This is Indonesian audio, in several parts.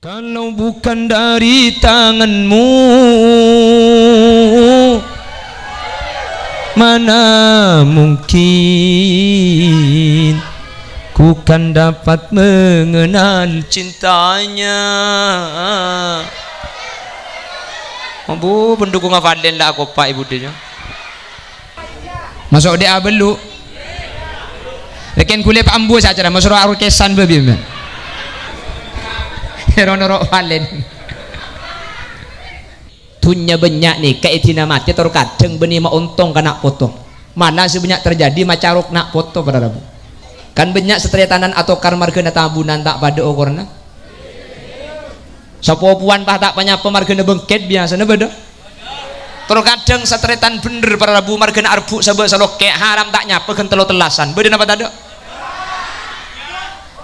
Kalau bukan dari tanganmu, mana mungkin ku kan dapat mengenal cintanya. Bu pendukung Fadlen lah aku pak ibu dia. Masuk dia belu. Lekin kulit ambu saja dah masuk aru kesan bebi. Noro Fadlen. Tunya banyak nih kaitina mati atau kadang benih mau untung kena potong. Mana sebanyak terjadi macaruk nak foto pada rabu. Kan banyak setretanan atau karmar kena tabunan tak pada okorna. Sapopuan pah tak banyak pemargana bengket biasa na beda. Terus kadang setretan bener para rabu margana arbu sabah salok kayak haram tak nyapa kan telo telasan. Beda apa tak ada?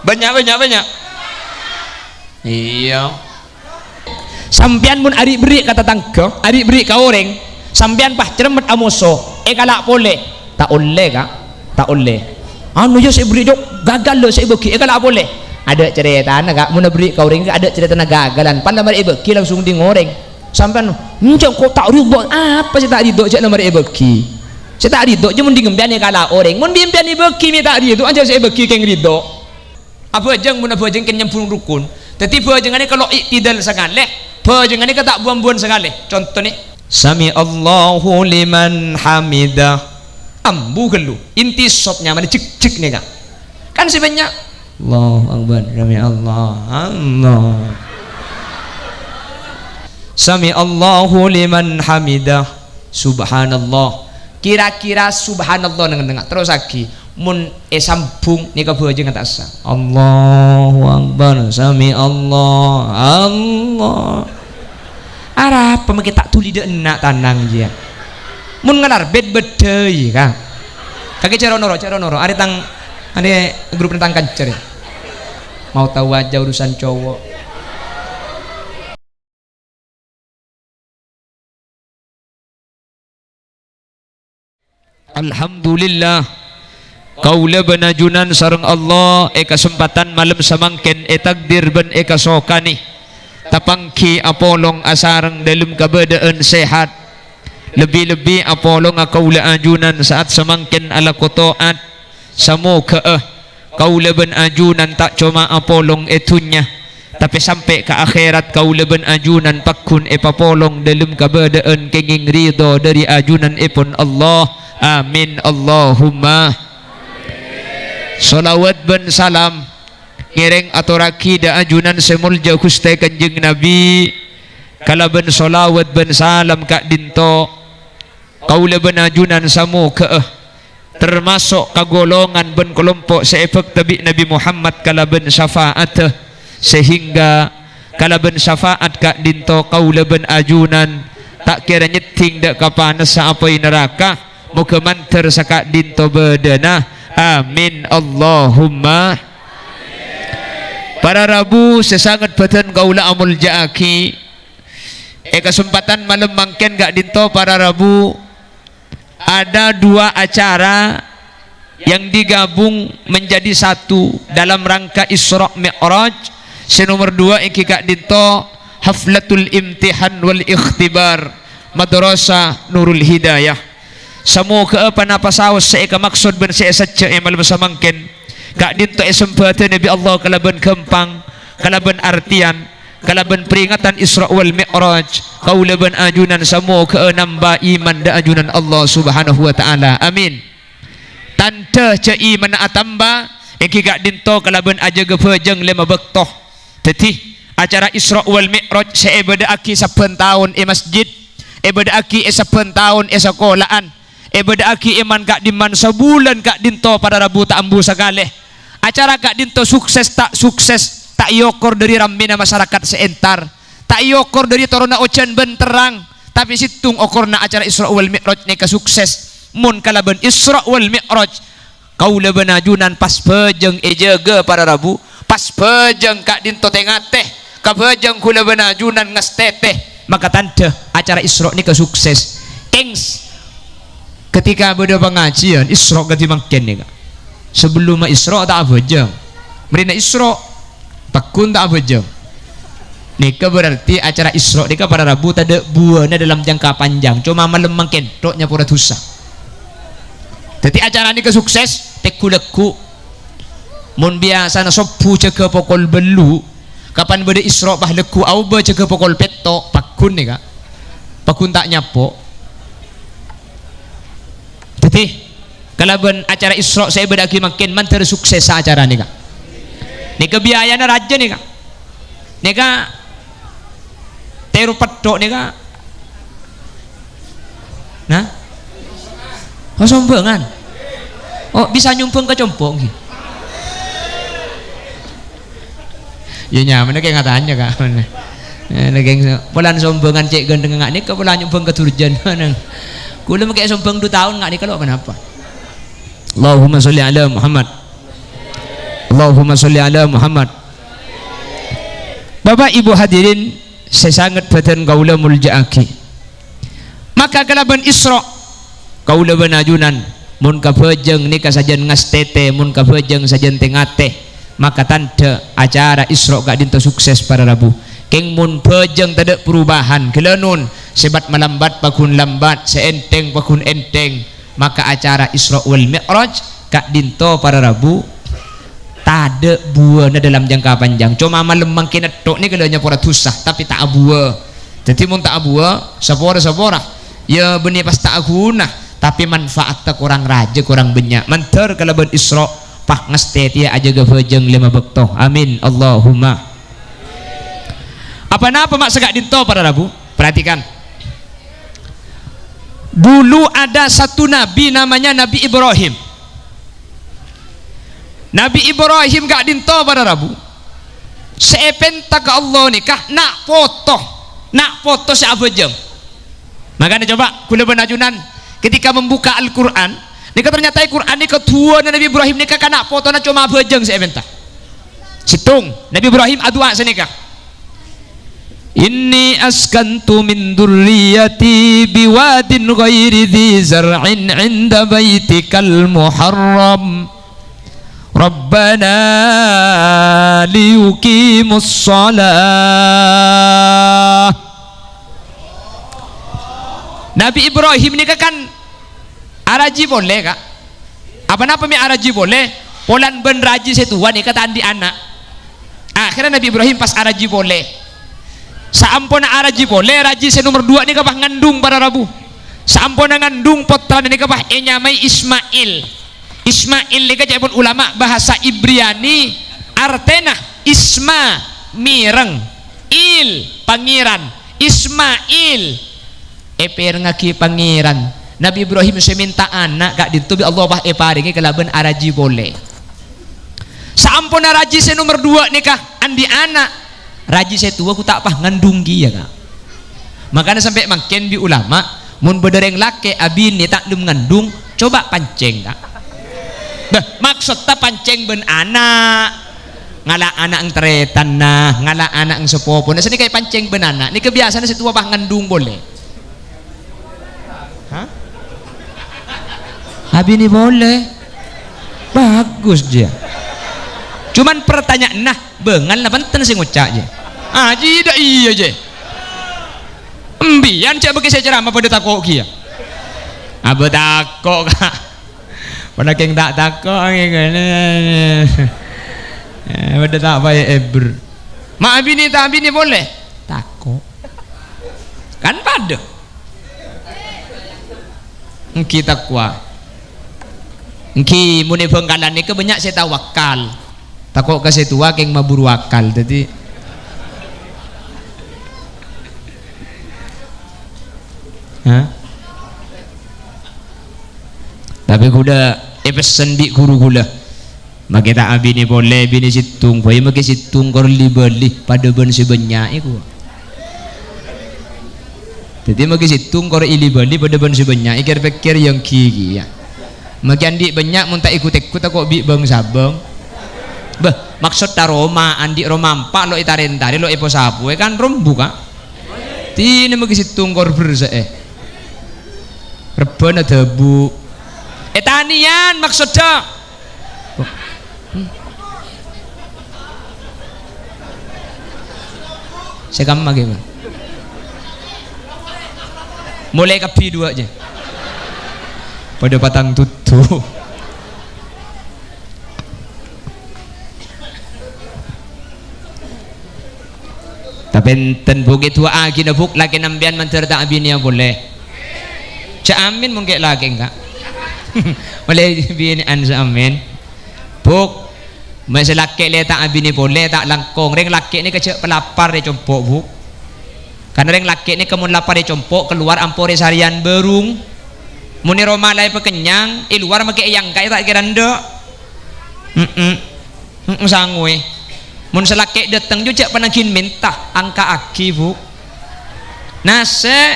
Banyak. Iya. Sampian mun ari beri kata tangga, ari beri ka orang. Sampian pah cermet amoso. Kalak boleh. Tak oleh kak? Tak oleh. Anu yo saya beri jok gagal lo saya beki. Kalak boleh. Ada cerita nak mun beri ka orang ada cerita gagalan. Pan lamar beki langsung di ngoreng. Sampian encang kok tak ridho apa sih tak ridho cak lamar beki. Saya tak ridho je mun di ngembian kalak orang. Mun biambian beki mi tak ridho aja saya beki keng ridho. Apa ajang mun apa ajang ken nyempurung rukun. Tapi bajangane kalau iktidal sekali, bajangane kata buan-buan sekali. Contoh nih, Sami Allahu liman hamidah. Ambu gelu, inti sopnya mana cek nih kak. Kan sebenarnya Allahu Akbar, Sami Allah. Sami Allahu liman hamidah. Subhanallah. Kira-kira subhanallah nengah terus lagi. Mun sambung nih kau bajang kata asa. Allahu Akbar, Sami Allah. Arah pemakai tak tuli dek nak tanang dia. Mun ngalar bed bedai kah? Kaki cara noro. Ada tang ada grup tentang kancer. Mau tahu aja urusan cowok. Alhamdulillah. Kaula benajunan sareng Allah kesempatan malam samangken takdir ben kasokani tapangki apolong asareng dalam keadaan sehat lebih-lebih apolong kaula ajunan saat samangken ala kotoat samo kaula ben ajunan tak cuma apolong etunya tapi sampai ke akhirat kaula ben ajunan pakun papolong dalam keadaan kenging ridho dari ajunan ipun Allah. Amin Allahumma. Salawat ben salam ngiring aturaki da ajunan semulja Gusti Kanjeng Nabi kalaban salawat ben salam kak dinto kaula ben ajunan samu termasuk kagolongan ben kelompok seefek tabi Nabi Muhammad kalaban syafaat sehingga kalaban syafaat kak dinto kaula ben ajunan tak kira nyeting dak kapanas sa apoy neraka muga manter sa kak dinto bedana. Amin Allahumma. Para rabu sesangat beten kaula amul jaaki kesempatan malam mangken gak dinto para rabu ada dua acara yang digabung menjadi satu dalam rangka Isra Mi'raj. Senomor dua iki gak dinto haflatul imtihan wal ikhtibar madrasah Nurul Hidayah. Semoga panapasawas saya maksud ben saya saja malam samangken kak dinto sempatan Nabi Allah kalaban kempang kalaban artian kalaban peringatan Isra wal Mi'raj kaula ben ajunan semoga nambah iman da ajunan Allah Subhanahu wa taala. Amin. Tante ce iman atamba iki kak dinto kalaban aja gepejeng lima bektoh. Teti acara Isra wal Mi'raj saya badaaki saben taun masjid badaaki saben taun sekolahan badaaki iman kak diman sebulan kak dinto pada rabu tak ambu sekali acara kak dinto sukses tak yokor dari ramina masyarakat seentar tak yokor dari torona ocan benterang tapi situng okorna acara Isra wal Mi'raj neka sukses mun kalaban Isra wal Mi'raj kaula benajunan pas pejeng ejege pada rabu pas pejeng kak dinto tengah teh kabejeng kula benajunan ngesteteh maka tanda acara Isra neka sukses kengs. Ketika beda pengajian Isra ganti mangken nih kak. Sebelum Isra tak apa jam. Merina Isra takun tak apa jam. Nika berarti acara Isra nika pada Rabu tada buana dalam jangka panjang. Cuma malam mangken toknya pura tusah. Jadi acara nika sukses tekuleku. Mun biasa na sopu ceke pokol belu. Kapan beda Isra bah leku au be ceke pokol peto pakun nika. Pakun tak nyapo. Jadi kalau ben acara Isra saya bedaki makin manter sukses acara nika. Nika biayana raja nika. Nika teru petok nika. Nah, oh sombengan. Oh bisa nyumpeng ke compong. Ya nyaman kayak ngatanya kak. Lagi pelan sombengan cek gendeng nggak nih pelan nyumpeng ke turjan nang. Kulo kayak sombeng 2 tahun nggak nih kalau kenapa? Allahumma sholli ala Muhammad. Allahumma sholli ala Muhammad. Bapak Ibu hadirin, saya sangat badan kaula muljaaki. Maka kalaban Isra kaula benajunan mun kabejeng nika sajen ngastete mun kabejeng sajen tengate maka tanda acara Isra gak dinto sukses para Rabu. Keng mun bejeng tada perubahan kelenun sebat melambat pakun lambat seenteng pakun enteng maka acara Isra wal Mi'raj gak dinto para Rabu tada buana dalam jangka panjang. Cuma malam mangkin tok ni kelanya pura tusah tapi tak abua. Jadi mun tak abua sapora ya benih pas tak guna tapi manfaat tak kurang raja kurang banyak. Manter kalau ben Isra pak ngestetia aja gavejeng 5 bekto. Amin Allahumma. Apa napa mak segak dinto para Rabu? Perhatikan. Dulu ada satu nabi namanya Nabi Ibrahim. Nabi Ibrahim gak dinto pada Rabu. Seepenta ke Allah nikah nak foto si abejeng. Makanya coba kula benajunan ketika membuka Al-Quran nikah ternyata Al-Quran nikah tua Nabi Ibrahim nikah kan nak foto na cuma abejeng seepenta. Situng Nabi Ibrahim adua senikah. Inni askantu min dzurriyyati biwadin ghairi dzi zar'in 'inda baitikal muharram. Rabbana liyuqimus shalah. Nabi Ibrahim ini kan araji boleh kak? Apa mi araji boleh? Polan ben raji setua nih kata andi anak. Akhirnya Nabi Ibrahim pas araji boleh. Saampona araji boleh raji se nomor 2 nih kapah ngandung pada Rabu. Saampona ngandung putra nih kapah enyamai Ismail. Ismail nih kajabun ulama bahasa Ibriani artena Isma mireng il pangeran Ismail eper ngaki pangeran. Nabi Ibrahim seminta anak gak ditubi Allah bah eparingi kelaban araji boleh. Saampona raji se nomor 2 nikah andi anak raji se tua ku tak pah ngandung ya kak. Makanya sampai makin di ulama mun bedereng lake abini tak lum ngandung coba pancing kak. Bah, maksudnya pancing ben anak ngala anak ang teretan nah ngala anak ang sepopo nah sini kayak pancing ben anak ini kebiasaan setua bah ngandung boleh. Hah? Abini boleh bagus dia. Cuman pertanyaan nah bengal lah benten sih ngucak aja. Aji dah iya aja. Embian cak bagi saya ceramah pada takok kia. Abe takok kak. Pada keng tak takok ngene. Pada tak baik eber. Mak abini tak abini boleh. Takok. Kan pada. Kita kuat. Engki muni bengkalan ni ke banyak saya tawakal. Takok ke setua keng mabur wakal. Jadi tapi kuda pesen bi guru gula makita abini boleh bini situng koi maki situng kor libeli pada ben sebanyak iku jadi maki situng kor ilibeli pada ben sebanyak ikir pikir yang kiki ya maki andi banyak mun tak ikut kok bi bang sabang bah maksud taroma andi roma 4 lo itarentari lo ipo sapu kan rombu kak tini maki situng kor berse rebana debu etanian maksudnya Sekam gimana? Mulai kapi dua aja. Pada patang tutu. Tapi enten begitu agi na buk lagi nambian mantar tak bini boleh. Cak amin mungkin lagi enggak. Boleh bini ansa amin. Buk masih laki le tak bini boleh tak langkong. Reng laki ni kecek pelapar dia compok buk. Karena reng laki ni kemun lapar dia compok keluar ampore sarian berung. Muni Roma lai pekenyang, luar make yang kaya tak kira ndak. Sangwe. Mun selake datang juga panagin minta angka aki bu. Nase.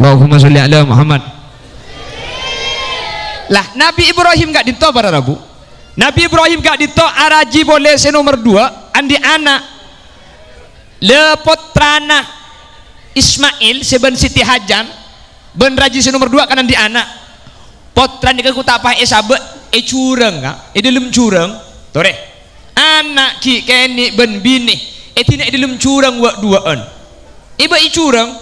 Allahumma sholli ala Muhammad. Lah Nabi Ibrahim gak dito para rabu. Nabi Ibrahim gak dito araji boleh se nomor 2 andi anak le potrana Ismail seben Siti Hajar ben raji se nomor 2 kan andi anak potran dika ku tak pae sabe curang ka dalam curang tore anak ki kene ben bini tina dalam curang wa duaan iba curang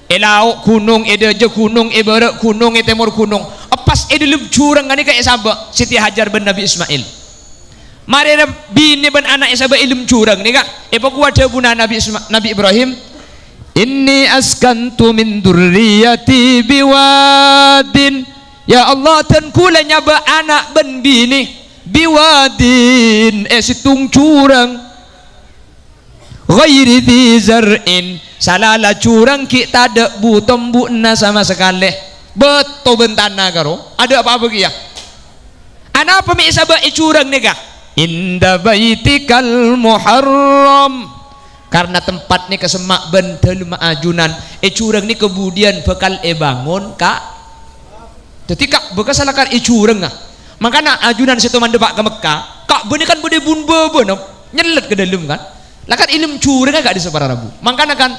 lauk gunung deje gunung barat gunung timur gunung pas dalam curang kan ka sabe Siti Hajar ben Nabi Ismail mari bini ben anak sabe dalam curang ni ka kuada buna Nabi Ibrahim. Inni askantu min durriyati biwadin. Ya Allah tan kula nyaba anak ben bini biwadin situng curang ghairi dhi zar'in salala curang kita ada butom buna sama sekali beto bentana karo ada apa-apa ya anak apa mi isaba curang nih kah inda baitikal muharram karena tempat ni kesemak bentel maajunan curang ni kemudian bekal bangun kak ketika bekas salahkan curang ah makanya ajunan situ mandebak ke Mekah kak benih kan bede bun bebe nyelet ke dalam kan lakan ilmu curang agak di sebarang rabu makanya kan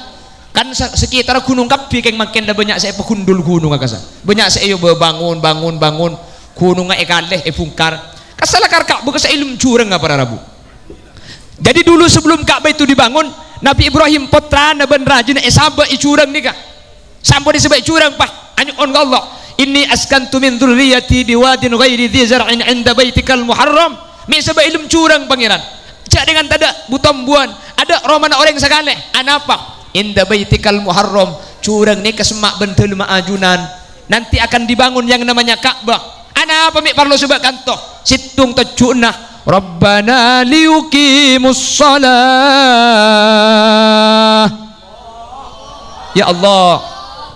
sekitar gunung kapi yang makin dah banyak saya pekundul gunung agak banyak saya bangun gunung ekaleh fungkar kasalakar kak bekas ilmu curang para rabu. Jadi dulu sebelum Ka'bah itu dibangun, Nabi Ibrahim putrana ben rajin sabak curang ni kah. Sampai disebut curang pah. Anyun Allah. Inni askantu min dzurriyyati biwadin ghairi dhi zar'in 'inda baitikal muharram. Mi sebab ilmu curang pangeran. Cak dengan tada butam buan, ada romana orang sekali. Anapa? Inda baitikal muharram. Curang ni kesemak bentul maajunan. Nanti akan dibangun yang namanya Ka'bah. Anapa mi perlu sebab kantoh? Situng tajuna Rabbana liyuqimus shalah. Ya Allah,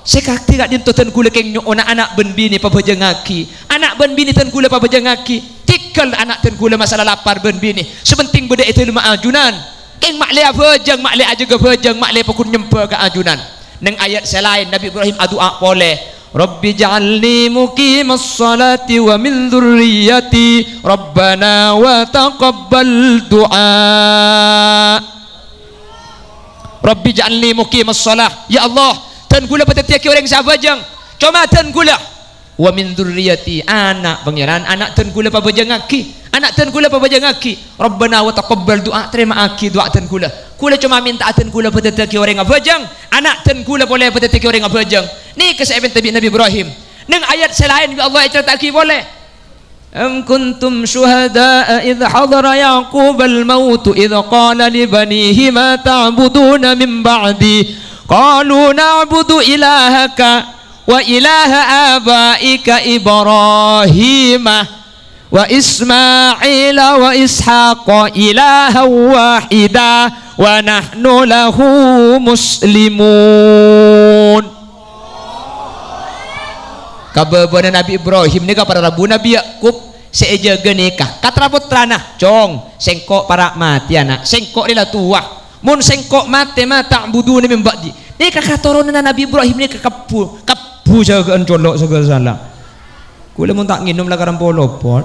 sekak tidak dintotan kula keng anak ben bini pabajangaki. Anak ben bini tan kula pabajangaki. Tikal anak tan kula masalah lapar ben bini. Sepenting beda itu maajunan. Keng makle abajang makle aja ke bajang makle pakun nyempa ke ajunan. Neng ayat selain Nabi Ibrahim doa boleh. Rabbi ja'alni muqimas salati wa min dzurriyyati Rabbana wa taqabbal du'a. Rabbi ja'alni muqimas salah. Ya Allah, tan kula patatiaki orang sabajang. Cuma tan kula wa min dzurriyyati anak pangeran anak tan kula pabajangaki. Anak tan kula pabajangaki. Rabbana wa taqabbal du'a. Terima aki doa tan kula. Kula cuma minta tan kula patatiaki orang abajang. Anak tan kula boleh patatiaki orang abajang. Ni kesehatan Nabi Ibrahim. Neng ayat selain Allah ceritakan boleh. Am kuntum syuhada'a idh hadara Yaqub al-maut idh qala li banihi ma ta'buduna min ba'di qalu na'budu ilahaka wa ilaha abaika Ibrahim wa Ismail wa Ishaq ilaha wahida wa nahnu lahu muslimun. Kababana Nabi Ibrahim ni para rabu Nabi Yakub sejaga nikah katra putrana cong sengkok para mati anak sengkok nila tua mun sengkok mati mata budu ni membakdi ni kakatoron Nabi Ibrahim ni kapu jagaan colok segala salah kula mun tak nginum lakaran polopot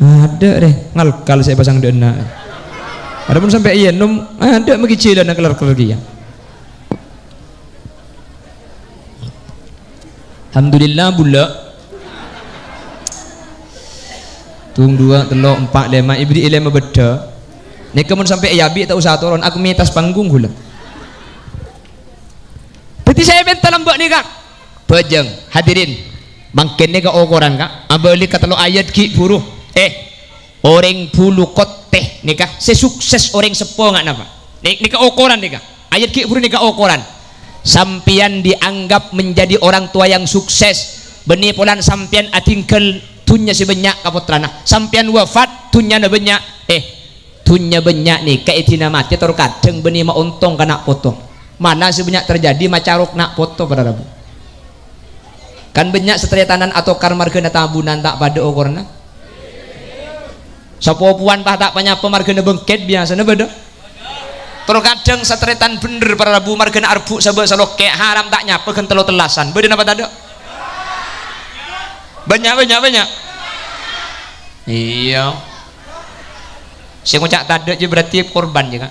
ada deh ngalkal saya pasang dena. Adapun sampai iya nom ada megicilan nak kelar-kelar dia. Alhamdulillah bulla tung 2 3 4 5 ibri 5 beda nek kemun sampai yabi tak usah turun aku mitas panggung gula berarti saya bentar lembak nih kak bajang hadirin mangkin nih ke ukuran kak abali kata lo ayat ki buruh orang bulu koteh nih kak sesukses orang sepo nggak napa nih ke ukuran nih kak ayat ki buruh nih ke ukuran sampian dianggap menjadi orang tua yang sukses benih polan sampian atingkel tunya sebanyak kaputrana sampian wafat tunya na banyak tunya banyak nih kaitina mati atau kadang benih ma untung kena potong mana sebanyak terjadi macarok nak foto pada rabu kan banyak setelah tanan atau karmar kena tabunan tak pada okorna sapuan pah tak banyak pemargana bengket biasa na beda terkadang setretan bener para rabu margana arbu sabah saloke haram tak nyapa kan telo telasan beda apa tadi banyak iya saya ngucap tadi aja berarti korban juga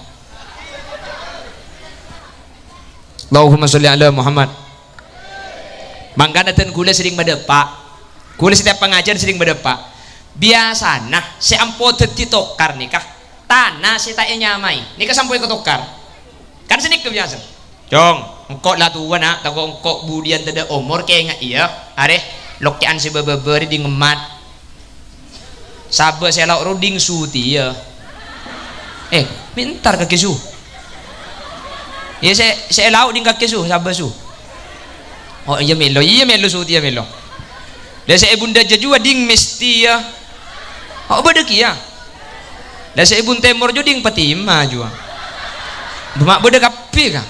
Allahumma sholli ala Muhammad mangga datang gula sering berdepak gula setiap pengajian sering berdepak biasa nah si ampo teti tokar nikah tanah si tak nyamai ni kesampai ke tukar kan senik kebiasa jong engkau lah tua nak tak engkau budian tidak umur kayak nggak iya are lokian si beber di ngemat sabar saya lauk ruding suti ya mintar kaki su ya saya lauk ding kaki su sabar su oh iya melo suti ya melo dan saya bunda jajua ding mesti ya oh bedeki ya dan saya ibun temor juding patima jua bumak beda kapi kah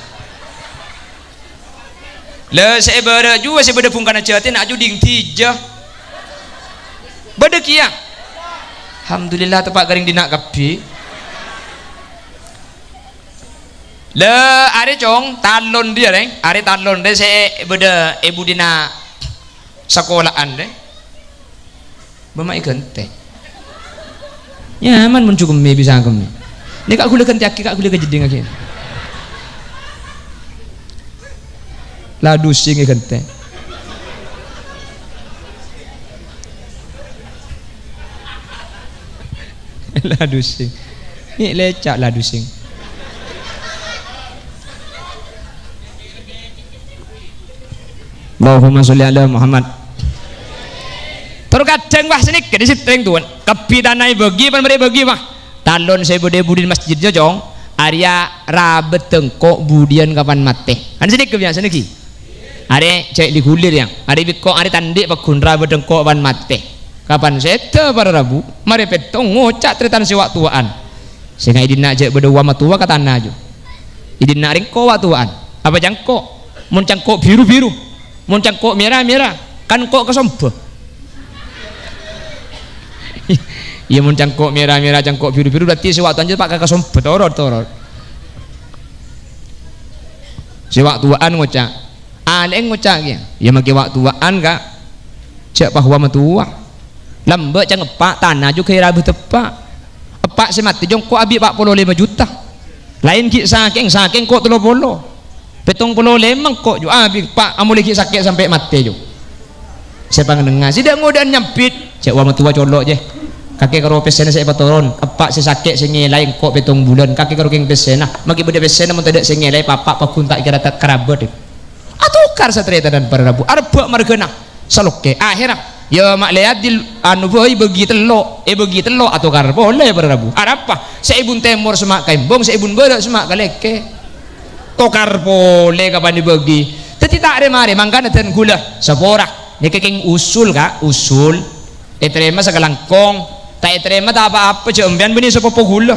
lah saya beda jua saya beda pungkana jatin nak juding tija beda kia alhamdulillah tepak garing dinak kapi lah are cong talon dia reng are talon deh saya beda ibu dina sekolahan deh bumak ikan teh nyaman mun cukup me bisa kami ini kak gula kenti kak gula kejeding lagi ladu sing kente ladu sing ini lecak ladu sing Allahumma sholli ala Muhammad terkadang wah sini ke disitring tuan kepidanai bagi pan mereka bagi mah talon saya bude budin masjid jong Arya rabet tengkok budian kapan mate kan sini kebiasaan lagi are cek di kulir yang are biko are tandik pakun rabet tengkok kapan mate kapan seta para rabu mari petong ngocak tretan sewa tuaan sehingga idin nak cek berdua matua kata tanah jo idin nak ringko watuaan apa jangkok mun cangkok biru mun cangkok merah kan kok kesombong iya mun cangkok merah cangkok biru berarti sewaktu aja pakai kesompet torot sewaktuan ngocak aleng ngocak ya maki waktuan kak cek bahwa metua lambat cang epak tanah juga kira rabu tepak epak semati jong kok abi 45 juta lain ki saking kok 30 petong 55 kok jo abi pak amuli ki sakit sampai mati jo saya pangenengah sidak ngodan nyampit cek wa metua colok je kakek karo pesena saya patoron apa saya sakit saya ngelai kok petong bulan kakek karo keng pesena maki beda pesena mun tidak saya ngelai papak pakun tak kira tak kerabat atukar satreta dan para rabu arba margana saloke akhirnya ya mak lihat di anu boy begitu lo atukar boleh para rabu apa saya ibun temor semak kaimbong saya ibun berak semak kaleke tokar boleh kapan dibagi tapi tak ada mari mangkana ten gula sapora ni keng usul kak usul terima segalangkong tak terima tak apa-apa jembian benih sepopo gula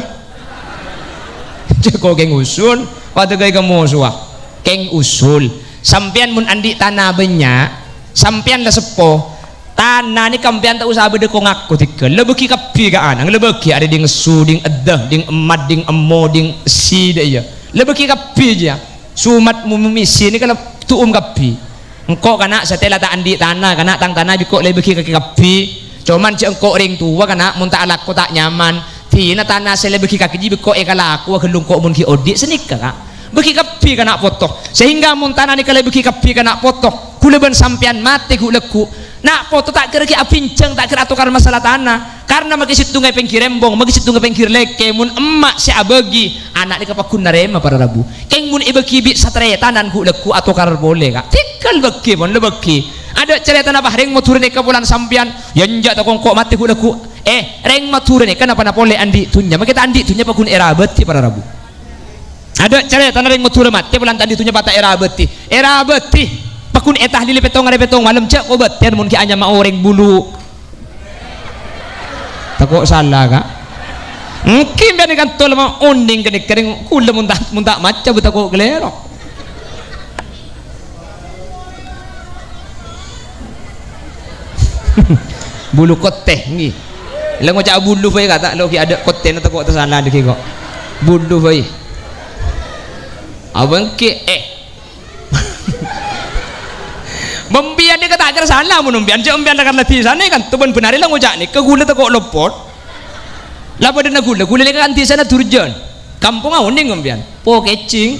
ceko keng usul waktu gaya kamu suah keng usul sampian mun andi tanah banyak sampian lah sepo tanah ni kampian tak usah beda kong aku tiga lebeki kapi ka anang lebeki ada ding su ding edah ding emat ding emo ding si dia lebeki kapi aja sumat mumisi ni kalau tuum kapi engkau kana setelah tak andi tanah kana tang tanah bikok lebeki kaki kapi cuman cek engkau ring tua kana mun tak laku tak nyaman tina tanah saya lebeki kaki jibi kok ekalaku kelung kok mun ki odik senik kak beki kapi kana foto sehingga mun tanah ni kalau beki kapi kana foto kula ben sampean mati kuleku nak foto tak kira ki apinceng tak kira atukar masalah tanah karena magi situngai pengkir rembong magi situngai pengkir leke mun emak si abagi anak ni kapakun narema para rabu keng mun ibeki bi satre tanan kuleku atukar boleh kak tikal beki mon lebeki ada cerita apa reng motur ni kapulan sampean yanjak takong kok mati kuleku reng motur ni kenapa na boleh andi tunya magi andi tunya pakun era beti para rabu ada cerita reng motur mati pulan tadi tunya pata era beti pakun etah lili petong ada petong malam cek obat tian mun ki anya ma oreng bulu takok salah kak mungkin biar kan tol ma onding kene kering kula muntak maca betako gelero bulu koteh ngi lang maca bulu fay kata lo ki ada koteh na takok ta salah diki kok bulu fay abang ki membian ni kata ajar sana menumbian je membian akan latih sana kan tu benar lah ngojak ni kegulat kok lopot lah pada nak gula ni kan di sana turjan kampung awon ni membian po kecing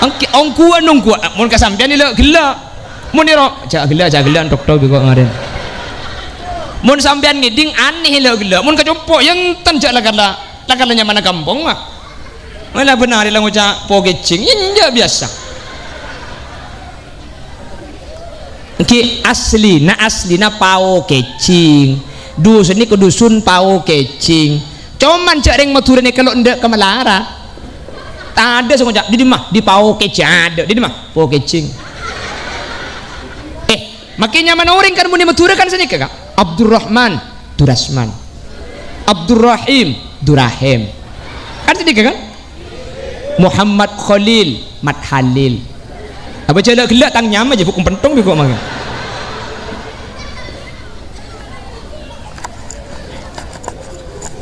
ong kuat nong kuat mun kasampian ni lo gila mun ni ro cak gila doktor bego ngaren mun sampian ngiding aneh lo gila mun kacopok yang tan cak lakan mana kampung mah mana benar lah ngojak po kecing inja biasa ki asli na pao kecing dusun ni kedusun pao kecing cuman cak reng matur ni kalau ndak kemalara tak ada semua di mah di pao kecing ada di mah pao kecing makanya mana orang kan muni matur kan sini kak Abdurrahman Durasman Abdurrahim Durahim kan sini kan Muhammad Khalil Mat Halil apa cakap gelak tang nyam aja bukan pentong bi kok mangga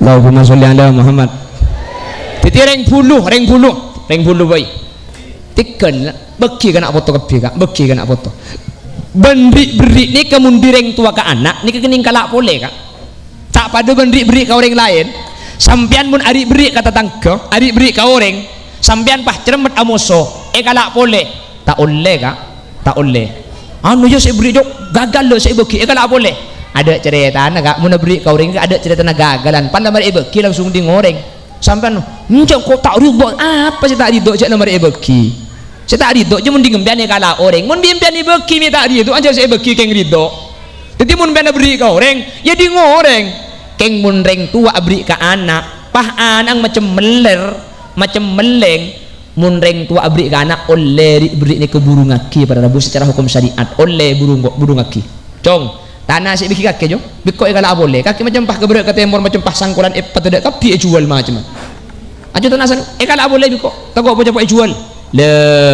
Allahumma sholli ala Muhammad titi reng puluh bayi tikel beki kan foto kepi kak beki kan foto beri ni kemun direng tua ke anak ni kekening kalak boleh kak tak pada beri ke orang lain sampian mun ari beri kata tangke ari beri ke orang sampian pah cermet amoso kalak boleh tak oleh kak tak oleh anu je saya beri jok gagal lo saya beki kalau boleh ada cerita nak kak muna beri kau ring ada cerita nak gagalan pan lamar beki langsung di ngoreng sampai macam kau tak ridho apa saya tak ridho cak lamar beki saya tak ridho je mun di ngembian kalau orang mun biambian beki mi tak ridho aja saya beki keng ridho jadi mun biana beri kau ring ya di ngoreng keng mun ring tua beri ke anak pah anang macam meler macam meleng mun reng tua abri ke anak oleh beri ni ke burung aki pada rabu secara hukum syariat oleh burung aki cong tanah si biki kaki jong bikok kalau boleh kaki macam pah keberak ke timur macam pah sangkulan patut kapi jual macam aja tanah san kalau boleh bikok takut apa jual le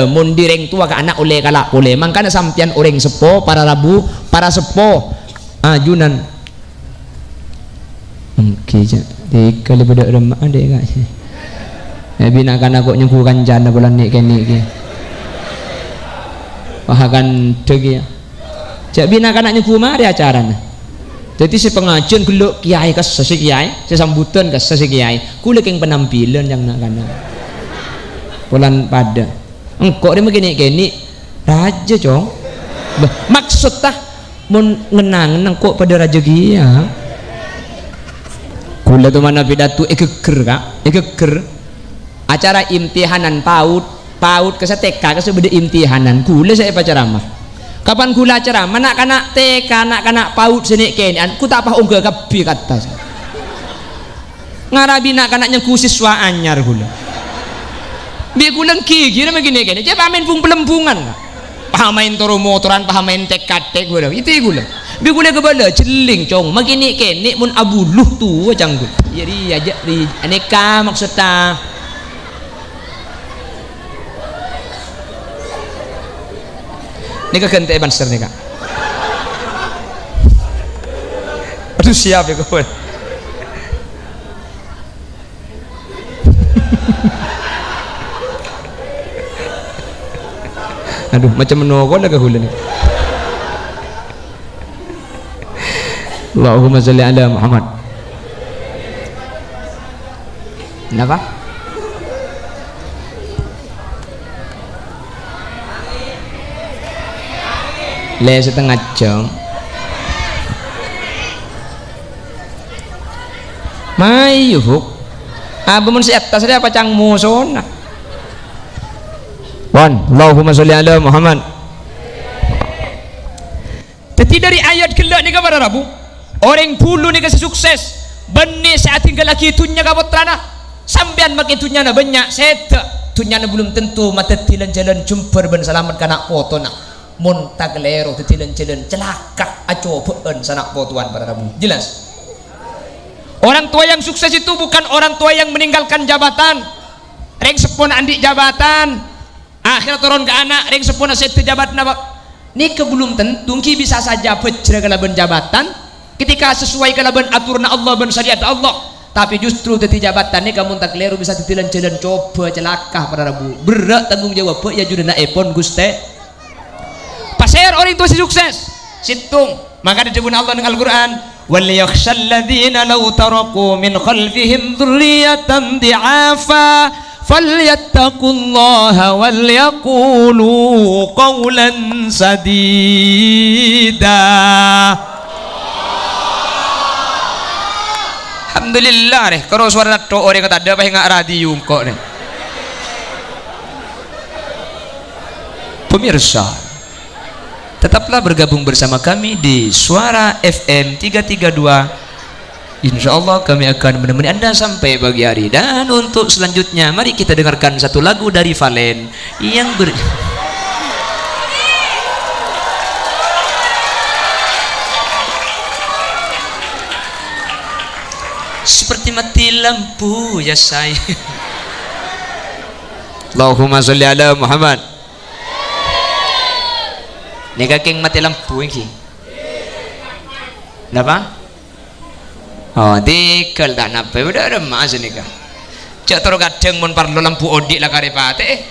mun di reng tua ke anak oleh kalau boleh mangkana sampian orang sepo para rabu para sepo ajunan okey je de kalau bedak remah ada kak bina kan aku nyengkukan jana bulan ni kini ke wahakan tegi cak bina kan nyengku mari acara na jadi si pengajian geluk kiai kas sesi kiai si sambutan kas sesi kiai kulik yang penampilan yang nak kana bulan pada engkau dia begini kini raja cong maksud tah mun ngenang engkau pada raja kia kula tu mana pidato ekeker kak ekeker acara imtihanan paut ke TK ke sebeda imtihanan kula saya ceramah kapan kula ceramah nak kanak TK nak kanak paut sini kene ku tak apa unggah kabi kata ngarabi nak kanak nyengku siswa anyar kula bi kula gigi na begini kene je pamen pung pelempungan pahamain toro motoran pahamain TK kula itu kula bi kula kebala celing cong magini kene mun abuluh tu cangku jadi aja di aneka maksudnya ni kagante banser ni kak aduh siap ya kawan aduh macam menogol lah kahula ni Allahumma salli ala Muhammad kenapa? le setengah jam mai yuk mun si atas dia apa cang musona bon Allahumma sholli ala Muhammad. Jadi dari ayat kelak ni kabar Rabu orang puluh ni kasi sukses benih saat tinggal lagi itunya kapot tanah sambian makin itunya na banyak seta itunya na belum tentu mata tilan jalan jumper ben selamat kanak foto nak mun taglero tilan jalan celaka aco peun sanak fotoan pada Rabu jelas. Orang tua yang sukses itu bukan orang tua yang meninggalkan jabatan reng sepon andik jabatan akhir turun ke anak reng sepon sete jabat nabak nikah belum tentu ki bisa saja pecah kalaban jabatan ketika sesuai kalaban aturna Allah ben syariat Allah tapi justru teti jabatan ni kamu tak keliru bisa titilan jalan coba celaka pada Rabu berat tanggung jawab ya judina epon guste pasir orang tua si sukses situng maka disebut Allah dengan Al-Quran wal yakhshal ladzina law taraku min khalfihim dzurriyyatan di'afa falyattaqullaha wal yaqulu qawlan sadida. Alhamdulillah deh kalau suara nato orang kata ada apa yang radio kok nih pemirsa tetaplah bergabung bersama kami di Suara FM 332. Insya Allah kami akan menemani Anda sampai pagi hari. Dan untuk selanjutnya mari kita dengarkan satu lagu dari Valen yang seperti mati lampu ya saya. Allahumma sholli ala Muhammad. Ni kaking mati lampu ini. Napa? Oh, dikal tak napa? Udah ada mas ni kah? Cak terus kadang mun parlo lampu odik lah karepate.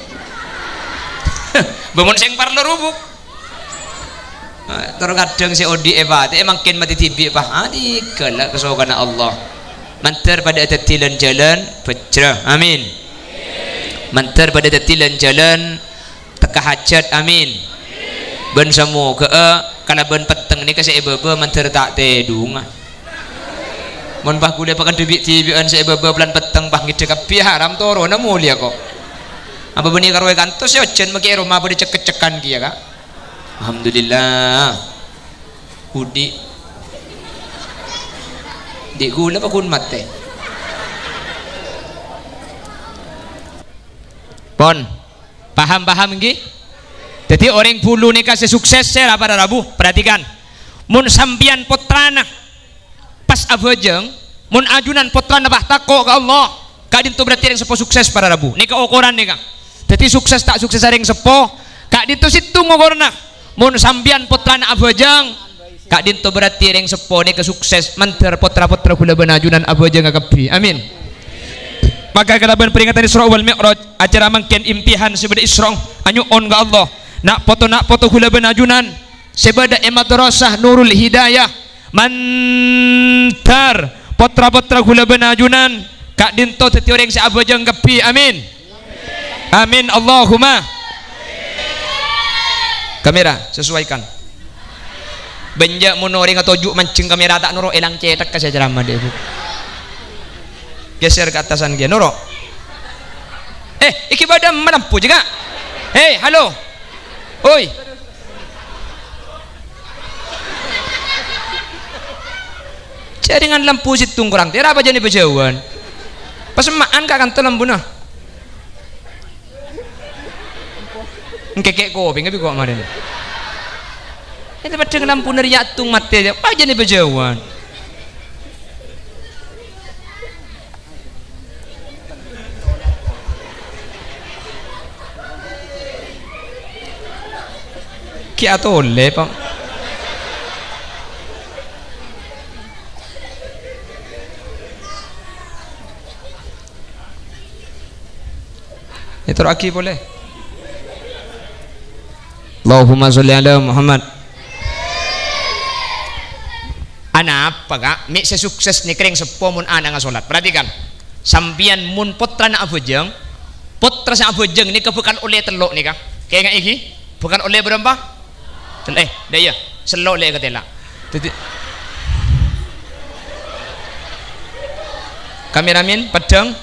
Bangun sing parlo rubuk. Terus kadang si odik epate makin mati tibi pah. Dikal lah kesokan Allah. Mantar pada tetilan jalan pecah. Amin. Mantar pada tetilan jalan teka hajat. Amin. Ben samu ke kana ben peteng ni kasi ebebe manter tak tedung mun bah kuliah pakan debit tibian se ebebe bulan peteng bah ngide kapi haram toro na mulia kok apa beni karwe kantos yo jen make rumah bade cek-cekan kia kak alhamdulillah udi di gula pa kun mate pon paham nggih. Jadi orang bulu ni kasih sukses saya pada Rabu perhatikan mun sambian potrana pas abajeng mun ajunan potrana bah tako ke Allah kadin tu berarti yang sepo sukses pada Rabu ni keukuran ni kak jadi sukses tak sukses ada yang sepo kadin tu situ ngogorna mun sambian potrana abajeng kadin tu berarti yang sepo ni kesukses manter potra-potra kula benajunan abajeng akabi amin. Maka kalaban peringatan Isra wal Mi'raj acara mangken imtihan sebeda Isra anyu on ke Allah nak foto hula benajunan sebada madrasah Nurul Hidayah mantar potra-potra hula benajunan kak dinto teti orang si abajang kepi amin amin Allahumma kamera sesuaikan benjak monoring atau juk mancing kamera tak nuro elang cetak kasih ceramah deh bu geser ke atasan dia nuro iki badan melampu juga halo oi jaringan lampu situng kurang tera apa jadi bejauhan pas maan kak kantor lampu nah ngekek kopi ngapi kok kemarin itu pada lampu neriak tung mati apa jadi bejauhan kia tolle pak itu lagi boleh Allahumma sholli ala Muhammad. Ana apa kak mi sesukses ni kering sepo mun ana ngasolat perhatikan sambian mun potra na abojeng potra sa abojeng ni kebukan oleh telok ni kak kayak nggak iki bukan oleh berapa dah ya selok le kata lah kameramen pedang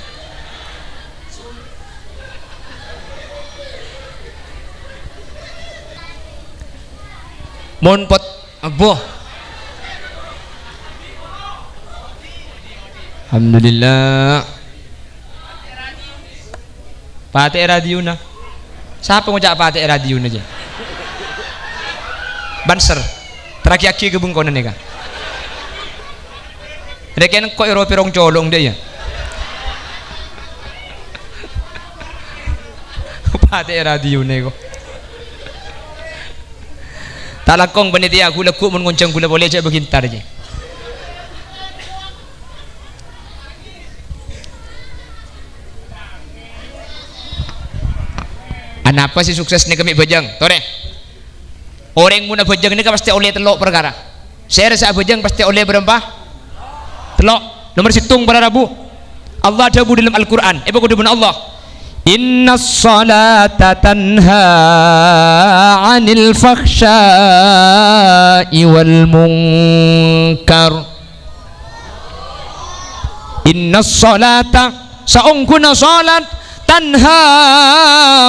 mon pot aboh alhamdulillah Pate radio na siapa ngucap pate radio na je banser terakhir-akhir ke bungkonan ni kan rekan kok Eropa rong colong dia ya pate radio ni kok tak lakong panitia aku lekuk menguncang gula boleh cak berkintar je apa sih sukses ni kami bejang tore orang muna bejang ni kan pasti oleh telok perkara saya rasa bejang pasti oleh berapa telok nomor situng para rabu Allah jabu dalam Al-Quran apa kudu Allah inna salata tanha anil fakhsha'i wal munkar inna salata saungkuna salat tanha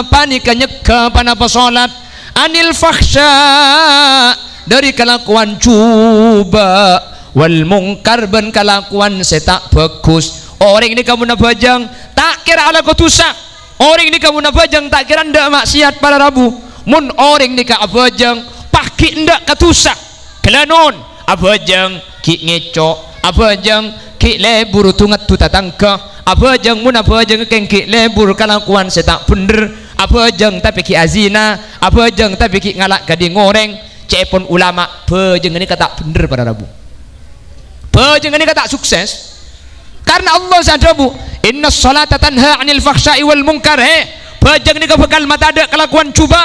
panika nyeka panapa salat anil fakhsha dari kelakuan cuba wal mungkar ben kelakuan setak bagus orang ini kamu nak bajang tak kira ala kotusa orang ini kamu nak bajang tak kira ndak maksiat para rabu mun orang ini ka abajang paki ndak katusa kelanon abajang ki ngecok abajang ki lebur tungat tu tatangka apa jeng mun apa jeng kengki lebur kelakuan setak bener apa jeng tapi ki azina apa jeng tapi ki ngalak gading goreng cepon ulama pejeng ini kata bener pada rabu pejeng ini kata sukses karena Allah sadabu inna salata tanha anil fakhsha'i wal munkar pejeng ini bakal mata ada kelakuan cuba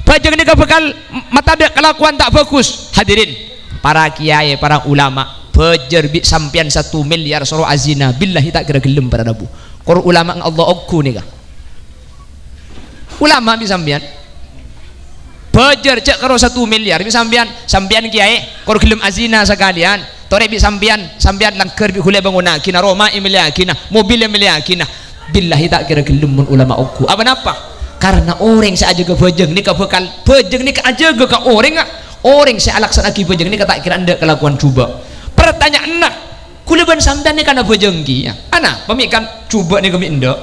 pejeng ini bakal mata ada kelakuan tak bagus hadirin para kiai para ulama pejer bi sampian 1 miliar suruh azina billahi tak kira gelem pada rabu kor ulama Allah okku ni kah ulama bi sampian pejer cek karo 1 miliar bi sampian kiai kor gelem azina sekalian tore bi sampian langker bi hule banguna kina Roma imilia kina mobil imilia kina billahi tak kira gelem mun ulama okku apa napa karena orang saja ke pejeng ni ka bekal pejeng ni ka aja ke ka orang saya alaksana ki pejeng ni ka tak kira anda kelakuan cuba pertanyaan nak kuliban samdan ni kan apa jengki ya ana pemikan cuba ni kami ndak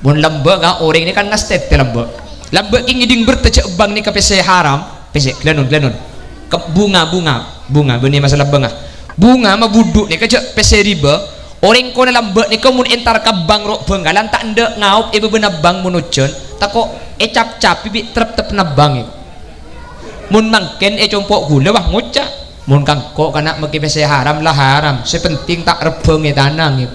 mun lamba ka orang ni kan ngastet lamba ki ngiding bertecek bang ni ka pese haram pese glenon ke bunga benih masalah bunga ma buduk ni kecek pese riba orang ko na lamba ni kamun entar ka bang rok benggalan tak ndak ngaup ibu beuna bang munujon tako cap bibi trep na bang mun mangken compok gula wah ngucak mun kang kok kana meki pese haram lah haram sepenting tak rebeng tanang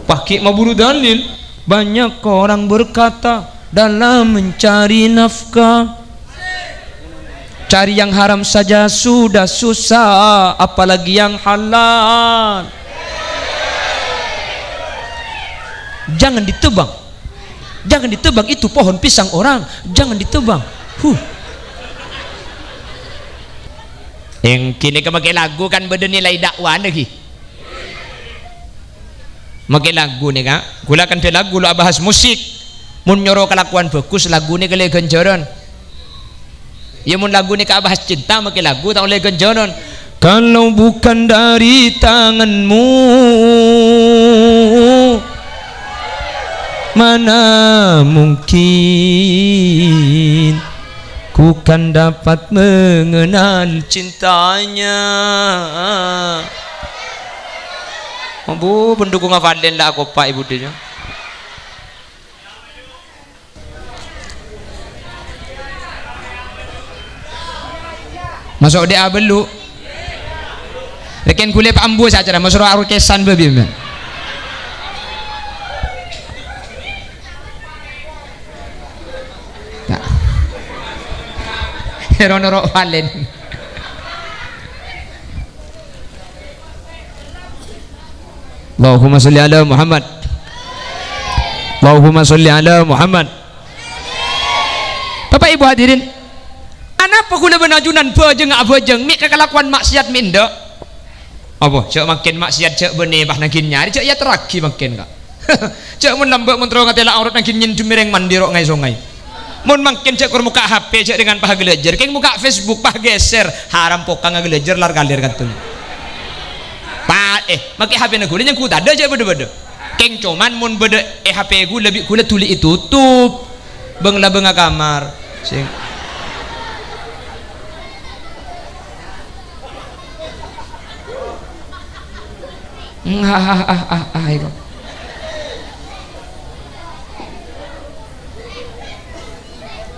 pakai maburu dalil banyak orang berkata dalam mencari nafkah cari yang haram saja sudah susah apalagi yang halal jangan ditebang itu pohon pisang orang jangan ditebang yang kini ke pakai lagu kan bernilai dakwah lagi pakai lagu ni kan gula kan lagu lu bahas musik mun nyoro kelakuan bagus lagu ni kele genjoron ya mun lagu ni ka bahas cinta pakai lagu tak oleh genjoron kalau bukan dari tanganmu mana mungkin ku kan dapat mengenal cintanya bu pendukung Fadlen lah aku pak ibu dia masuk dia belu reken kulit ambu saja masuk aru kesan bebi Rono Valen Allahumma sholli ala Muhammad Allahumma sholli ala Muhammad Bapak Ibu hadirin, anapa kula benajunan bejeng ngak bejeng mik kelakuan maksiat minda apa cek makin maksiat cek bene bah nagin nyari cek ya teragi makin kak cek mun lambek mun terong ngatela aurat nagin nyin dumireng mandirok ngai songai mun makin cek kur muka HP cek dengan pah gelejer keng muka Facebook pah geser haram pokang gelejer lar galir katun pa make HP na gule nyang ku tada cek bede-bede keng cuman mun bede HP gu lebih kula tuli itu tutup beng la benga kamar sing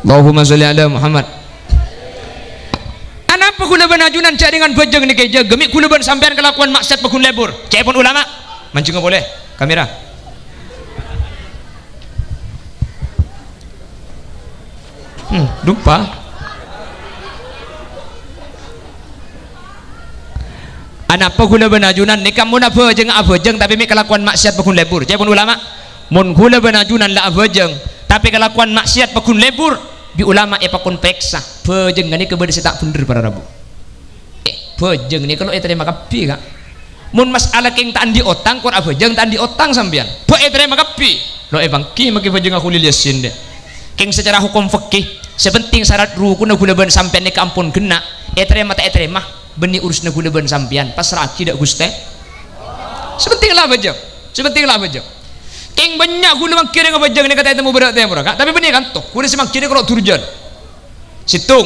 Allahumma sholli ala Muhammad. Anapa kula benajunan cak dengan bejeng ni keja gemik kula ben sampean kelakuan maksiat pekun lebur cak pun ulama mancing boleh kamera lupa anapa kula benajunan ni kamu na bejeng abejeng tapi mik kelakuan maksiat pekun lebur cak pun ulama mun kula benajunan la abejeng tapi kelakuan maksiat pekun lebur bi ulama pakun peksa bejeng ngani kebedes tak bener para rabu bejeng ni kalau terima kapi kak mun masalah keng tak andi otang kur abejeng tak andi otang sampean terima kapi lo bangki maki bejeng aku liliasin deh keng secara hukum fikih sepenting syarat rukun gula ben sampean ni kampun kena terima tak terima beni urus gula ben sampean pasrah tidak guste sepenting lah bejeng keng banyak gula mang kira ngabajang ni kata temu berat temu kak tapi benih kan toh gula semang kira kalau turjan situng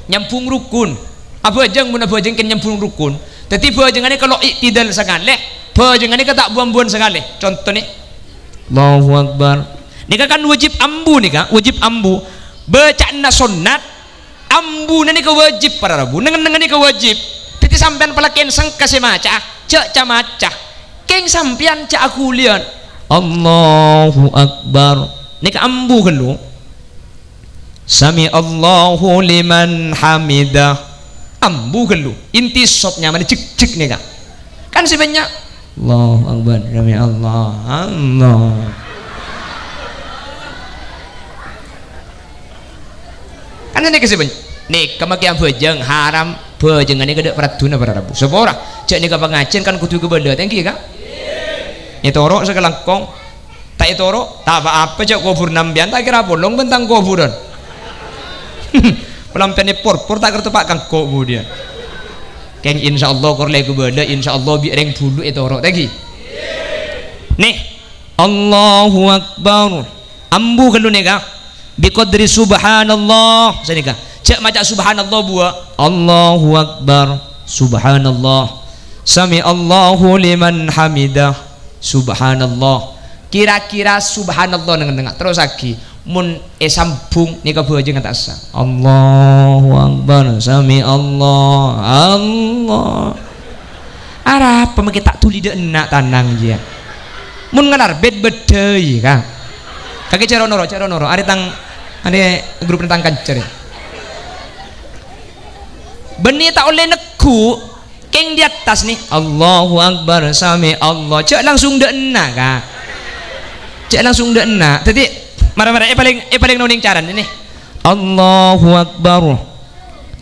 nyampung rukun abajang mun abajang ken nyampung rukun tapi bajang ni kalau iktidal sangaleh bajang ni kata buan-buan sangaleh contoh ni Allahu Akbar ni kan wajib ambu ni kak wajib ambu baca na sunnat ambu ni ka wajib para rabu nengen ni ka wajib tapi sampean palaken sang kasih maca cak camaca keng sampean cak aku lian Allahu Akbar ni ka ambu kelu sami Allahu liman hamidah ambu kelu inti sopnya mana cik ni kan sebenarnya Allahu Akbar sami Allah kan ni kesebanya ni kemakian bejeng haram bejeng ni kada peratuna para rabu sepora cek ni ka pangacen kan kudu ke benda thank you kak itorok sekelangkong tak itorok tak apa cak kubur nambian tak kira bolong bentang kuburan pelampian por tak kertu pak kang kemudian keng insyaallah korle kubada insyaallah bi reng bulu itorok lagi nih Allahu Akbar ambu kelu nih kak bi qadri subhanallah sanika cak maca subhanallah buah Allahu Akbar subhanallah sami Allahu liman hamidah subhanallah kira-kira subhanallah nengah terus lagi mun sambung ni ka bejeng atas Allahu Akbar sami Allah arah pemake tak tuli de enak tanang dia mun ngalar bed bedei ka kaki cara noro ari tang ade grup tentang kancer benih tak oleh neku keng di atas nih Allahu Akbar sami Allah cek langsung de enak kak cek langsung de enak tadi marah-marah paling noning caran ini Allahu Akbar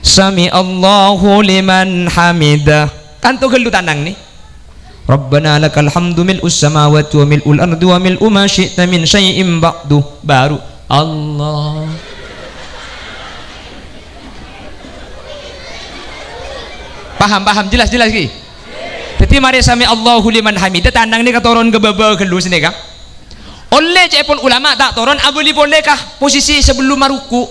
sami Allahu liman hamidah tanto gelu tanang nih Rabbana lakal hamdu mil'us samawati wa mil'ul ardi wa mil'u ma syi'ta min syai'in ba'du baru Allah paham jelas ki jadi mari sami Allahu liman hamidah tandang ni katoron gebaba gelu sini kak oleh cepon ulama tak toron abuli bolehkah posisi sebelum maruku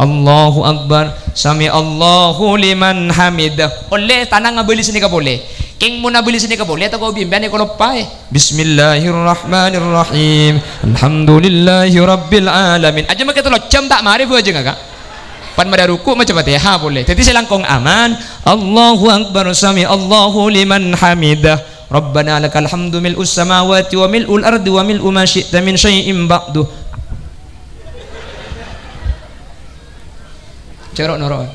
Allahu Akbar sami Allahu liman hamidah oleh tanang abuli sini ka boleh keng mun abuli sini ka boleh atau kau bimbang kalau pae Bismillahirrahmanirrahim alhamdulillahi rabbil alamin aja make telo jam tak mari aja kak pan pada ruku macam Fatihah boleh jadi selangkong aman Allahu Akbar sami Allahu liman hamidah Rabbana lakal hamdu mil'us samawati wa mil'ul ardi wa mil'u ma syi'ta min syai'in ba'du cerok noro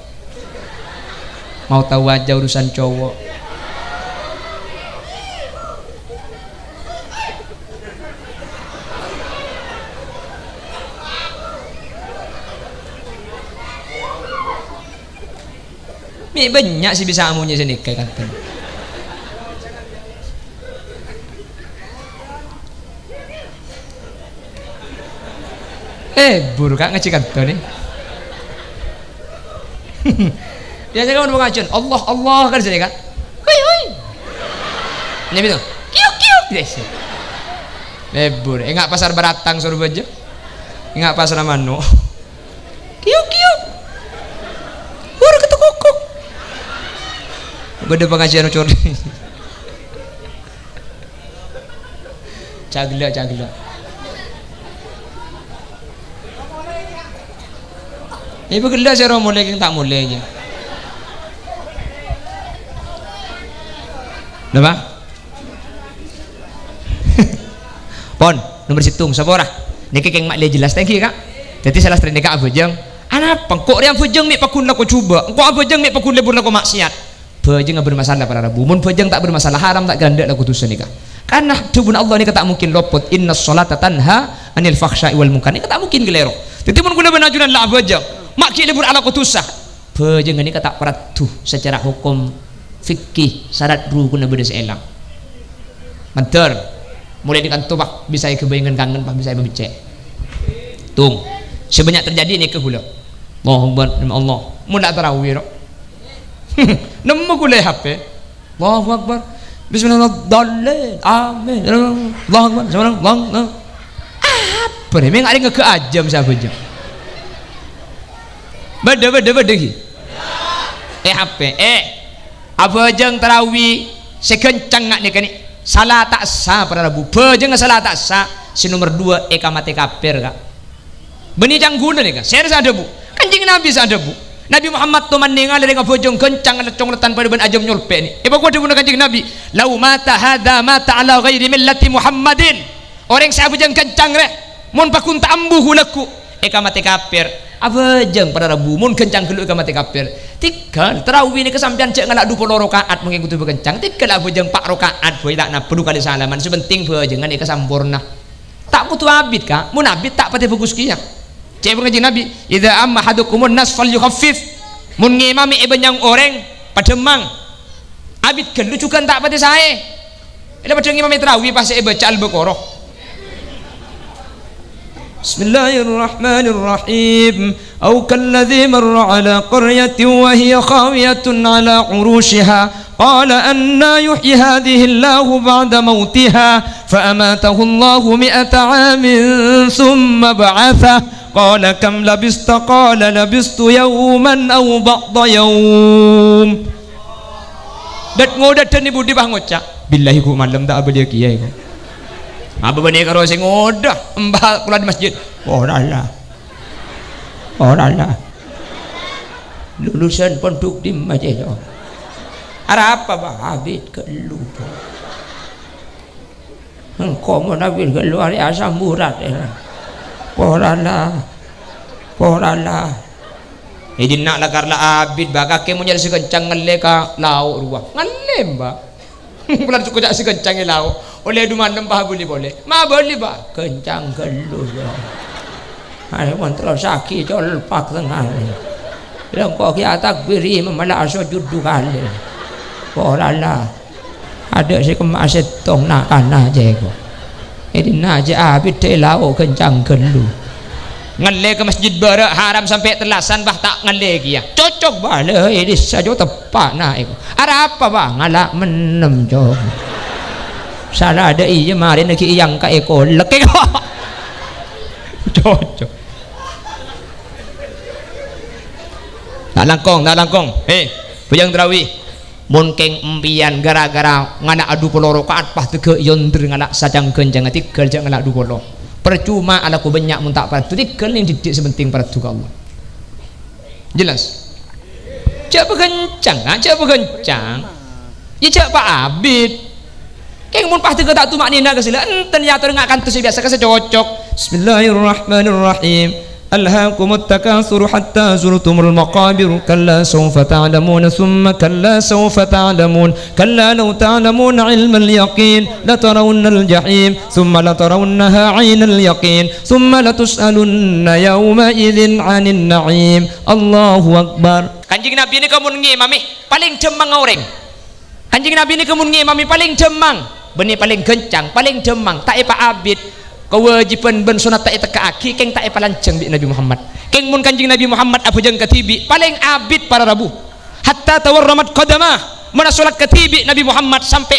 mau tahu aja urusan cowok Mi banyak sih bisa amunya sini kayak kata. Buruk kak ngaji kata nih. Biasanya kan mengajian Allah Allah kan sini kan. Hoi hoi. Ini betul. Kiuk kiuk deh. Lebur, enggak pasar Baratang suruh baca, enggak pasar Mano. Kiuk kiuk, baru ketukuk. Gue ada pengajian ucur. Cagla. Ibu gila saya orang mulai yang tak mulainya. Kenapa? Pon nomor situng sabora niki keng mak le jelas thank you kak jadi salah string kak abujeng anak pengkok yang bujeng mi pakun laku coba engkau abujeng mi pakun lebur laku maksiat bujeng bermasalah para rabu mun bujeng tak bermasalah haram tak ganda laku dosa nikah karena tubun Allah ni tak mungkin lopot inna sholata tanha anil fakhsya'i wal munkar ni tak mungkin gelero jadi mun kula benajunan la bujeng mak ki lebur ala kutusah bujeng ni tak peratu secara hukum fikih syarat ru kuna bedes elang manter mulai dengan tubak bisa kebayangan kangen pak bisa membecek tung sebanyak terjadi ini ke hula Allahu Akbar Allah mula tarawih ro nemu kule HP Allahu Akbar bismillahirrahmanirrahim amin Allahu Akbar subhanallah apa ni memang ada ke ajam siapa jam beda ki HP apa jeng tarawih sekencang ngak ni kan ni salah tak sah para rabu bejeng salah tak sah si nomor 2 mati kafir kak beni jangguna nih kak saya ada bu kanjing Nabi ada bu Nabi Muhammad tu mandingal dengan bojong kencang lecong letan pada ben ajam nyolpe ni gua ada guna kanjing Nabi lau mata hadha mata ala ghairi millati Muhammadin orang saya bojong kencang rek mun pakun tambuh hulaku mati kafir abajeng pada rabu mun kencang kelu mati kafir tiga terawih ni kesampian cek ngalak 20 rakaat mengikuti berkencang tiga lah bajeng 4 rakaat boy tak nak perlu kali salaman sepenting bajengan ni kesampurna tak butuh abid kak mun abid tak pati fokus kia cek pengajian Nabi idza amma hadukumun nas falyukhaffif mun ngimami yang orang pademang abid kelu juga tak pati sae ada pada ngimami terawih pas baca al-Baqarah Bismillahirrahmanirrahim Au kalladhi marra ala qaryatin wa hiya khawiyatun ala urushiha Qala anna yuhyi hadhihi Allahu ba'da mautiha Fa'amatahu Allahu mi'ata amin Thumma ba'athah Qala kam labista Qala labistu yawman au ba'da yawm Dat ngodat ni budi bah ngocak Billahi ku malam tak apa dia kiai ku apa bani karo sing ngodah mbah kula di masjid ora lah lulusan pondok di masjid arah apa bah habis kelu engkau mau nabi keluar asam murat ora lah idin nak lakar la abid baka ke munyal si kencang ngele ka lauk ruah ngele mbak bulan suku jak si kencang lauk oleh duman lembah boleh ma boleh ba kencang gelu ya ai mantra sakit jol pak tengah yang kok kia takbiri memala sujud dua kali porala ada si kemas setong nak kana je ko ini naja abid telau kencang gelu ngale ke masjid barak haram sampai telasan bah tak ngale kia cocok bale ini sajo tepak nak ada apa bah ngalak menem jo salah ada iya mari nak yang ka eko lekek cocok nak langkong bujang terawih mun keng empian gara-gara nganak adu polo rakaat pah tege yonder nganak sajang kencang tikel jang nganak adu polo percuma ala ku banyak mun tak paratu tikel yang didik sepenting paratu ka Allah jelas cak bekencang ya cak pak abid keng mun pah tege tak tu maknina ke sila enten ya tu ngak kantus biasa ke cocok bismillahirrahmanirrahim alhaakumut takatsur hatta zurtumul maqabir kalla sawfa ta'lamun thumma kalla sawfa ta'lamun kalla law ta'lamun 'ilmal yaqin la tarawunnal jahim thumma la tarawunnaha 'ainal yaqin thumma la tus'alunna yawma idzin 'anin na'im Allahu akbar Kanjeng Nabi ini kamu ngimami paling demang orang. Kanjeng Nabi ini kamu ngimami paling demang. Benih paling gencang, paling demang. Tak epa abid. Kewajiban ben sunat tak teka aki, keng tak epa lanceng bi Nabi Muhammad. Keng mun Kanjeng Nabi Muhammad apa jeng ketibi paling abid para rabu. Hatta tawarramat qadamah. Mana solat ketibi Nabi Muhammad sampai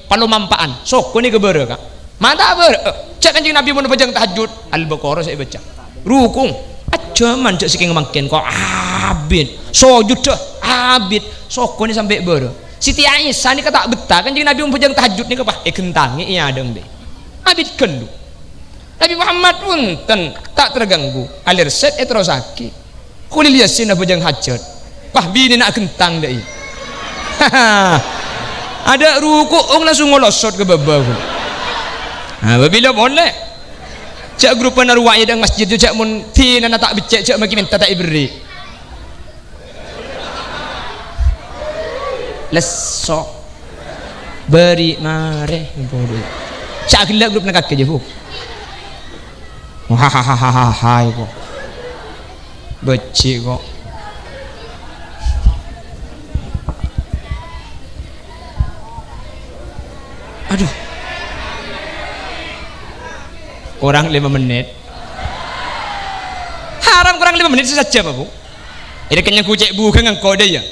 palumampaan. Sok ko ni gebere ka. Mata ber. Cak Kanjeng Nabi mun pajang tahajud Al-Baqarah saya baca. Rukung. Ajaman cak sikeng mangken kok abid. Sujud dah abid. Sok ko ni sampai ber. Siti Aisyah ni kata betah Kanjeng Nabi mun pajang tahajud ni apa? Gentangi iya adeng be. Abid kendu. Nabi Muhammad pun tak terganggu. Alir set terus sakit. Kulil yasin apa jang hajat. Wah bini nak kentang deh. Ada ruku langsung ngolosot ke bawah. Nah, bila boleh. Cak grup penaruh yang masjid tu cak mun tina nak tak becek cak makin minta tak iberi. Lesok beri mare bodoh. Cak gelak grup nak kakek je bu. Hahaha kok becik kok aduh kurang 5 menit haram kurang 5 menit saja bu ini kenyang kucek bukan ngangkau dia ya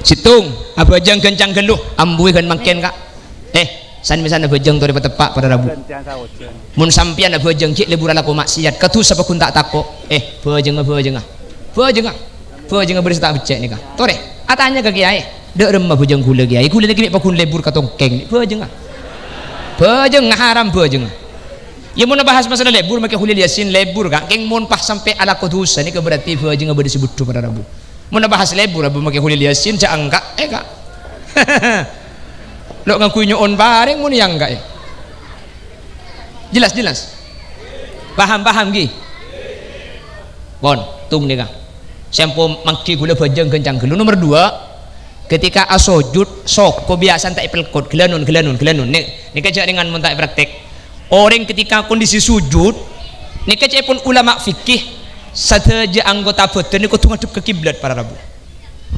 situng apa jang kencang geluh ambui kan mangken kak san misalnya bejeng tu dapat tepak pada rabu mun sampian apa bejeng cik lebur ala ko maksiat katu sapa kun tak tako bejeng beri tak becek ni kah tore atanya ke kiai dek remah bejeng gula kiai gula lagi pak kun lebur katongkeng ni bejeng haram bejeng ya mun bahas masalah lebur make hulil yasin lebur kak keng mun pas sampai ala ko dosa ni ke berarti bejeng beri disebut pada rabu mun bahas lebur abu make hulil yasin cak angka kak lo ngaku nyoon bareng mun yang enggak jelas paham gi bon tung ni kak sempo mangki gula bajang kencang gelu nomor 2 ketika asojud sok kebiasaan tak pelkot gelanun ni kerja dengan mun tak praktek orang ketika kondisi sujud ni kerja pun ulama fikih saja anggota badan ni kudu ngadep ke kiblat para rabu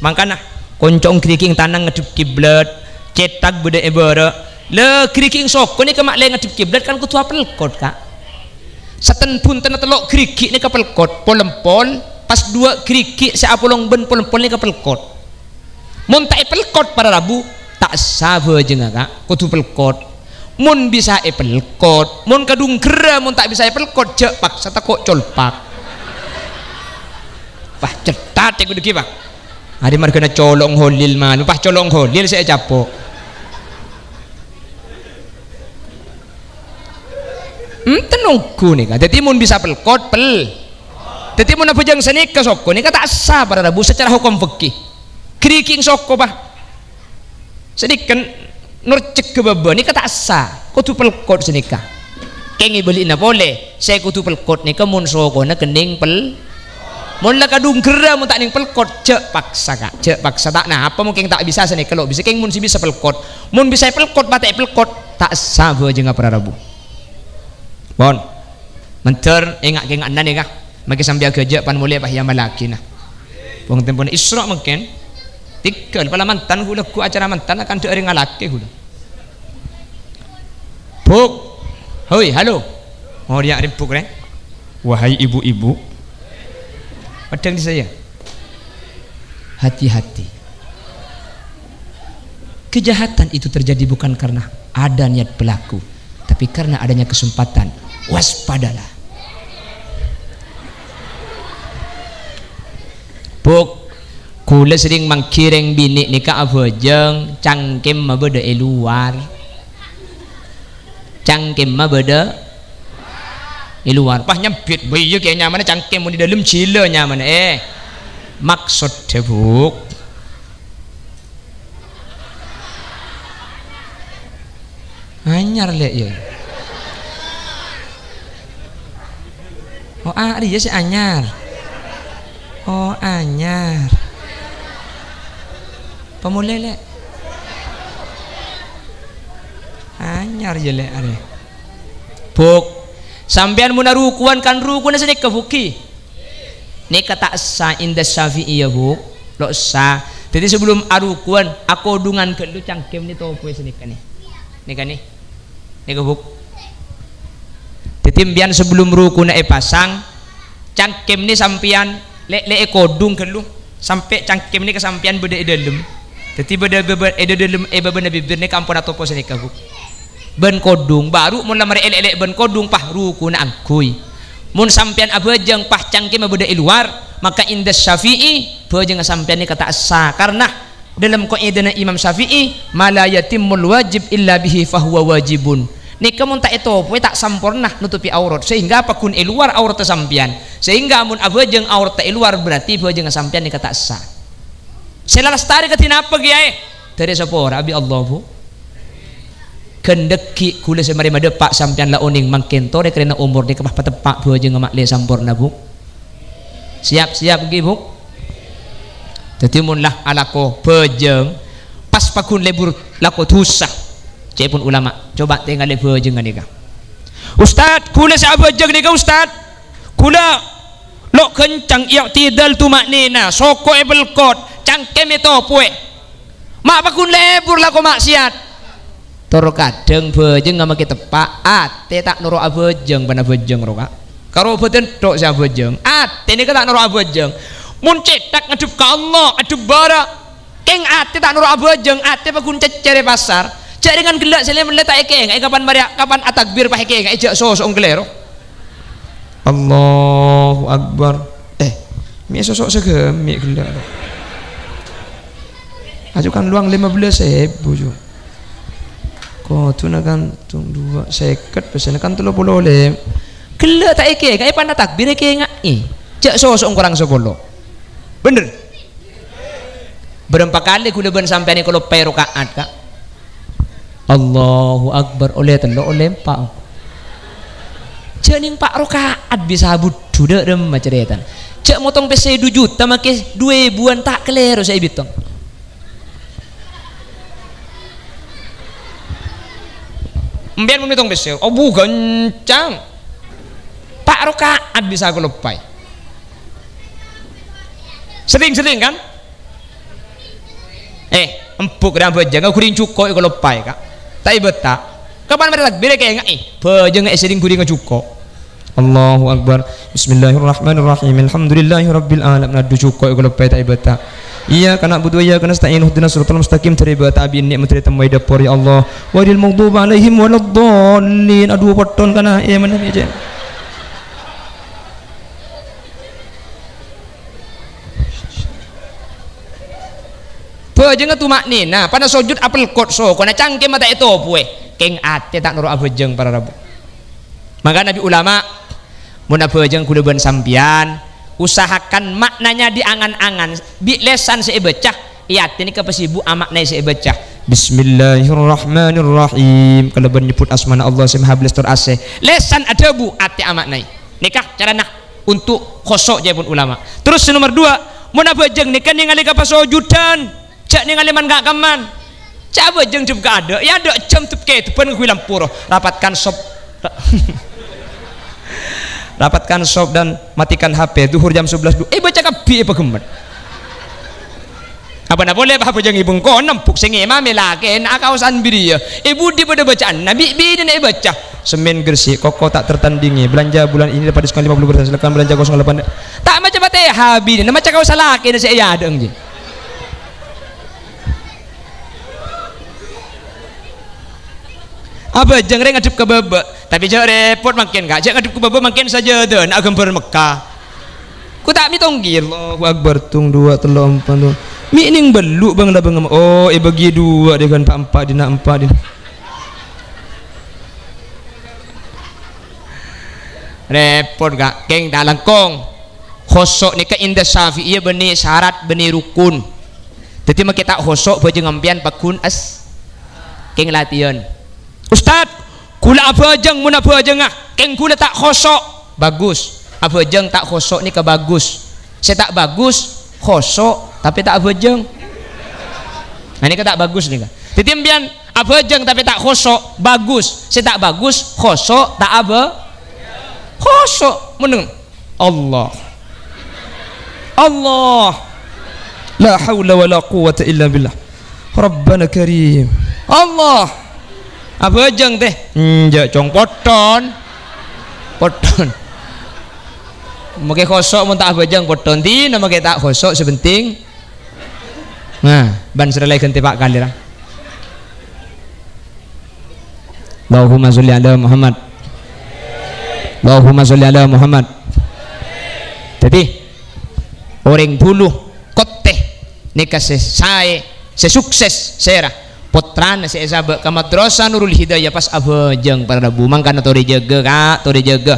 makana koncong kriking tanang ngadep kiblat cetak beda ebara le kriking sok ni kemak le ngadep kiblat kan kudu pelkot kak saten pun tena telok kriki ni kapelkot polempol pas 2 kriki sa apolong ben polempol ni kapelkot mun tak pelkot para rabu tak sah jeung kak kudu pelkot mun bisa pelkot mun kadung gera mun tak bisa pelkot cek paksa tak kok colpak pah cetat aku deki pak hari mar kena colong holil man pah colong holil saya capok tenungku nih kan jadi mun bisa pelkot jadi mun apa jang senik ke soko nih kata asa para rabu secara hukum fikih kriking soko bah sedik kan nurcek ke baba nih kata asa kudu pelkot senika kengi beli na boleh saya kudu pelkot nih ke mun soko na kening mun lah kadung gera mun tak ning pelkot cek paksa kak cek paksa tak nah apa mungkin tak bisa senik kalau bisa keng mun si bisa pelkot mun bisa pelkot batek pelkot tak sah jeung para rabu bon mentor engak keng anan ya kah maki sambil kerja pan mulai apa yang malaki nah wong tempon isra mungkin tikel pala mantan hula ku acara mantan akan deuri ngalake hula buk hoi halo mau dia ribuk rek wahai ibu-ibu padang di saya hati-hati kejahatan itu terjadi bukan karena ada niat pelaku tapi karena adanya kesempatan waspadalah buk kula sering mangkireng bini nikah abojeng cangkem mabeda luar cangkem mabeda luar pah nyempit bayi kayaknya mana cangkem mau di dalam cila nyaman maksud buk anyar lek ya oh dia si anyar oh anyar pemulai lek anyar je le are buk sampean mun rukuan kan rukun sedek kebuki ni kata sa inda syafi'i ya buk lo sa jadi sebelum arukuan aku dungan ke lu cangkem ni topo senika ni kan ni kebuk titimbian sebelum rukun pasang cangkem ni sampian le kodung ke lu sampai cangkem ni kesampian beda dalam jadi beda dalam benda bibir ni kampung atau pos ni kabuk ben kodung baru mun lamar elek ben kodung pah rukun angkui mun sampian abajang pah cangkem beda luar maka inda syafi'i bajang sampian ni kata asa karena dalam kaidah Imam Syafi'i mala yatimul wajib illa bihi fahuwa wajibun nikah mun tak itu poe tak sempurna nutupi aurat sehingga apapun luar aurat sampian sehingga mun abajeng aurat luar berarti abajeng sampian ni kata sah selaras tarik katina apa kiai dari sapora abi Allah bu kendeki kula semari madepak sampian la oning mangkento de karena umur de kepah patepak abajeng mak le sampurna bu siap-siap gi bu dadi mun lah alako bajeng pas pakun lebur lako tusah cek pun ulama coba tinggal level jeung nika ustad kula sahabat jeung nika ustad kula lo kencang i'tidal tumaknina soko ebel kot cangkem itu poe mak pakun lebur lah ko maksiat tur kadang bejeng ngama kita pak ate tak nuro abejeng bana bejeng roka karo boten tok sa bejeng ate nika tak nuro abejeng mun cetak ngadep ka Allah adep bara keng ate tak nuro abejeng ate pakun cecere pasar cak dengan gelak saya meletak ekeng kapan maria kapan atakbir pah ekeng ejak sosok gelero Allahu Akbar mi sosok segemi gelak ajukan luang 15.000 jo ko tunakan tung 2 seket pesan kan 30 le gelak tak ekeng kapan atakbir ekeng cak sosok kurang 10 bener berapa kali kuda ben sampai ni kalau perokaat kak Allahu Akbar oleh telo oleh pak cening pak rokaat bisa budu dek dem maceretan cek motong pc 2 juta make 2 buan tak kelero saya bitong mbiar motong pc oh bu gancang pak rokaat bisa aku lepai sering kan empuk dan bejang aku kuring cuko kalau lepai kak tapi beta kapan mereka takbir kayak enggak bejeng sering kuring cuko Allahu Akbar Bismillahirrahmanirrahim Alhamdulillahirabbil alamin adu cuko kalau lepai tapi beta iya kana budu iya kana sta'in ihdinas siratal mustaqim terima tabiin nikmat tamai dapur ya Allah wadil maghdubi alaihim waladdallin adu poton kana mana aja bejeng tu maknina pada sujud apel kot so kena cangkem mata itu poe keng ate tak nurut bejeng para rabu maka nabi ulama mun bejeng kudu ben sampian usahakan maknanya di angan-angan bi lesan seebecah iya ini kepesibu amakna seebecah Bismillahirrahmanirrahim kalau ben nyebut asmana Allah semhablis tur ase lesan ada bu ate amakna nikah cara nak untuk khosok je pun ulama terus nomor 2 mun bejeng nikah ningali ka pasujudan cak ningali man gak kaman cak bejeng jeb gak ada ya ada jam tup ke tupan kuilam puro rapatkan sop dan matikan HP duhur jam 11 baca kapi apa gemet apa nak boleh apa bejeng ibung ko nempuk sengi mame lagi nak kausan biria ibu di pada bacaan nabi bi dan baca semen Gresik koko tak tertandingi belanja bulan ini dapat diskon 50% silakan belanja 08 tak macam bate habi nama cak kausan laki dan saya ada enggih apa jangan ngadep ke bebe tapi jangan repot makin gak jangan ngadep ke bebe makin saja dan agam bermekah ku tak mitonggi Allahu Akbar tung 2 3 4 mi ning beluk bang lah bang oh bagi 2 dengan 4 dina 4 dina repot gak keng tak langkong khosok ni ke indah syafi'iyah beni syarat beni rukun jadi kita khosok baju ngampian pakun as keng latihan Ustad kula abajeng mun abajeng keng kula tak khosok bagus abajeng tak khosok ni ke bagus saya tak bagus khosok tapi tak abajeng nah ini ke tak bagus nih Titimbian abejeng tapi tak khosok bagus, saya tak bagus khosok tak khosok meneng Allah la haula wala quwwata illa billah Rabbana karim Allah abejeng teh cong poton make khosok mun tak abejeng poton dina make tak khosok sebenting nah ban serelai ganti pak kali lah Allahumma sholli ala Muhammad Allahumma sholli ala Muhammad. Jadi orang buluh koteh nikah saya sukses saya putrana saya sahabat ke madrasah Nurul Hidayah pas abejeng para rabu mangkana tori jaga kak tori jaga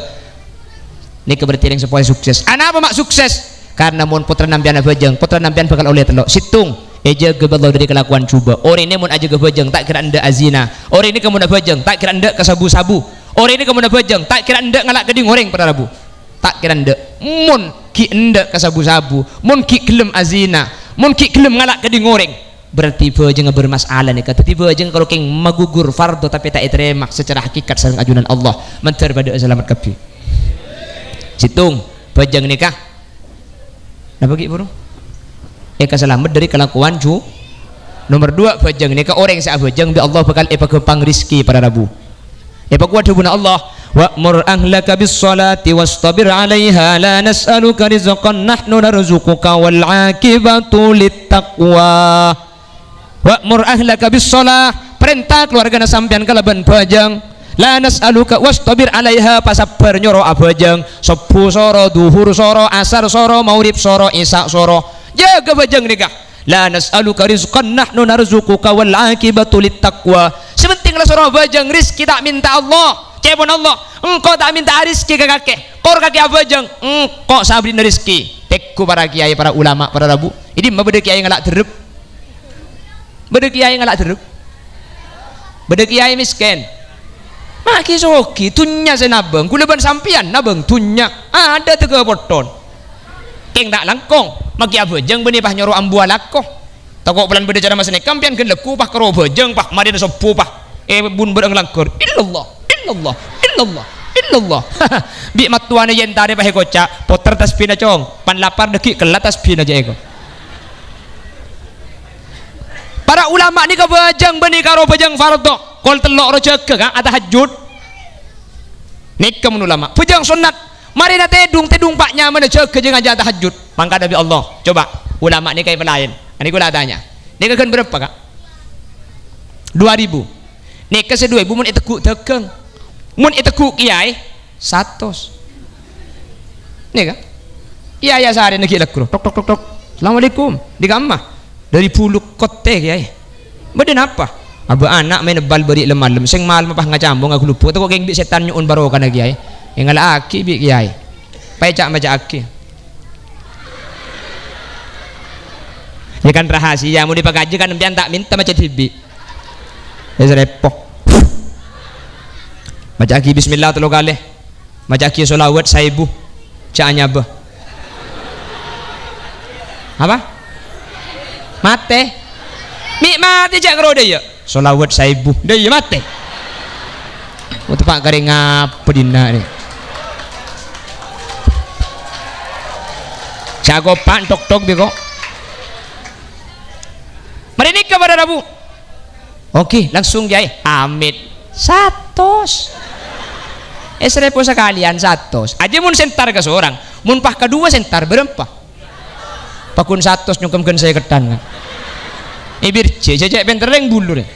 nikah bertiring supaya sukses anak apa mak sukses karena mun putra nampian abejeng putra nampian bakal oleh telok situng eja gebelau dari kelakuan cuba orang ini mun aja gebejeng tak kira anda azina orang ini kamu bejeng tak kira anda kesabu-sabu orang ini kamu bejeng tak kira anda ngalak keding goreng pada rabu tak kira anda mun ki anda kesabu-sabu mun ki gelem azina mun ki gelem ngalak keding goreng berarti bejeng bermasalah nih kata bejeng kalau keng magugur fardo tapi tak diterima secara hakikat sareng ajunan Allah mentar pada selamat kapi situng bejeng nikah nah bagi burung selamat dari kelakuan cu nomor 2 bajang ini ke orang yang bajang bi Allah bakal epagempang rizki pada rabu epagwadubuna Allah wa'mur ahlaka bis salati wastabir alaiha la nas'aluka rizqan nahnu narzuquka wal akibatu lit taqwa wa'mur ahlaka bis salah perintah keluarga sampean kalaban bajang la nas'aluka wastabir alaiha pasabar nyoro abajang subuh soro duhur soro asar soro maurib soro isya soro jaga bajang nikah la nas'aluka rizqan nahnu narzuquka wal akibatu lit taqwa sebentinglah surah bajang rizki tak minta Allah cebon Allah engkau tak minta rizki ke kakek kor kakek abajang engkau sabrin rizki tekku para kiai para ulama para rabu ini mah beda kiai ngalak derep beda kiai ngalak derep beda kiai miskin maki soki tunya senabeng kuleban sampian nabeng tunya ada tega poton keng tak langkong maki abejeng benih pah nyoro ambu alako takok pelan beda cara masane kampian gen leku pah karo bejeng pah mari ada sepuh pah bun bereng langkur illallah bi matuane yen tare pah koca poter tasbih cong pan lapar deki kelat tasbih aja eko para ulama ni ka bejeng benih karo bejeng fardo kol telok ro jaga ka tahajud nikam ulama bejeng sunat mari na tedung paknya mana jaga jeung aja tahajud mangka nabi Allah coba ulama ni kayak pelayan ini gua tanya nikah kan berapa kak 2000 nikah se 2000 mun iteguk dagang mun iteguk kiai 100 nikah iya ya sehari nagi lekro tok assalamualaikum di kamah dari bulu kote kiai beden apa aba anak main bal beri lemalem sing malam apa ngacambong aku lupa tu kok geng bi setan nyuun barokah na kiai yang ala aki bi kiai pecak maca aki ya kan rahasia mau dipagaji kan empian tak minta maca tibi ya repot maca aki bismillah 3 kali maca aki sholawat 1000 caknya bah apa mate mi mati cak karo dia sholawat 1000 dia mate untuk pak garing apa dina ni jago pak tok dia kok mari nikah pada rabu oke langsung jai amit 100 serepo sekalian 100 aja mun sentar ke seorang mun pah kedua sentar berapa pakun 100 nyungkemkan saya ketan kan ibirce jajak bentereng bulu deh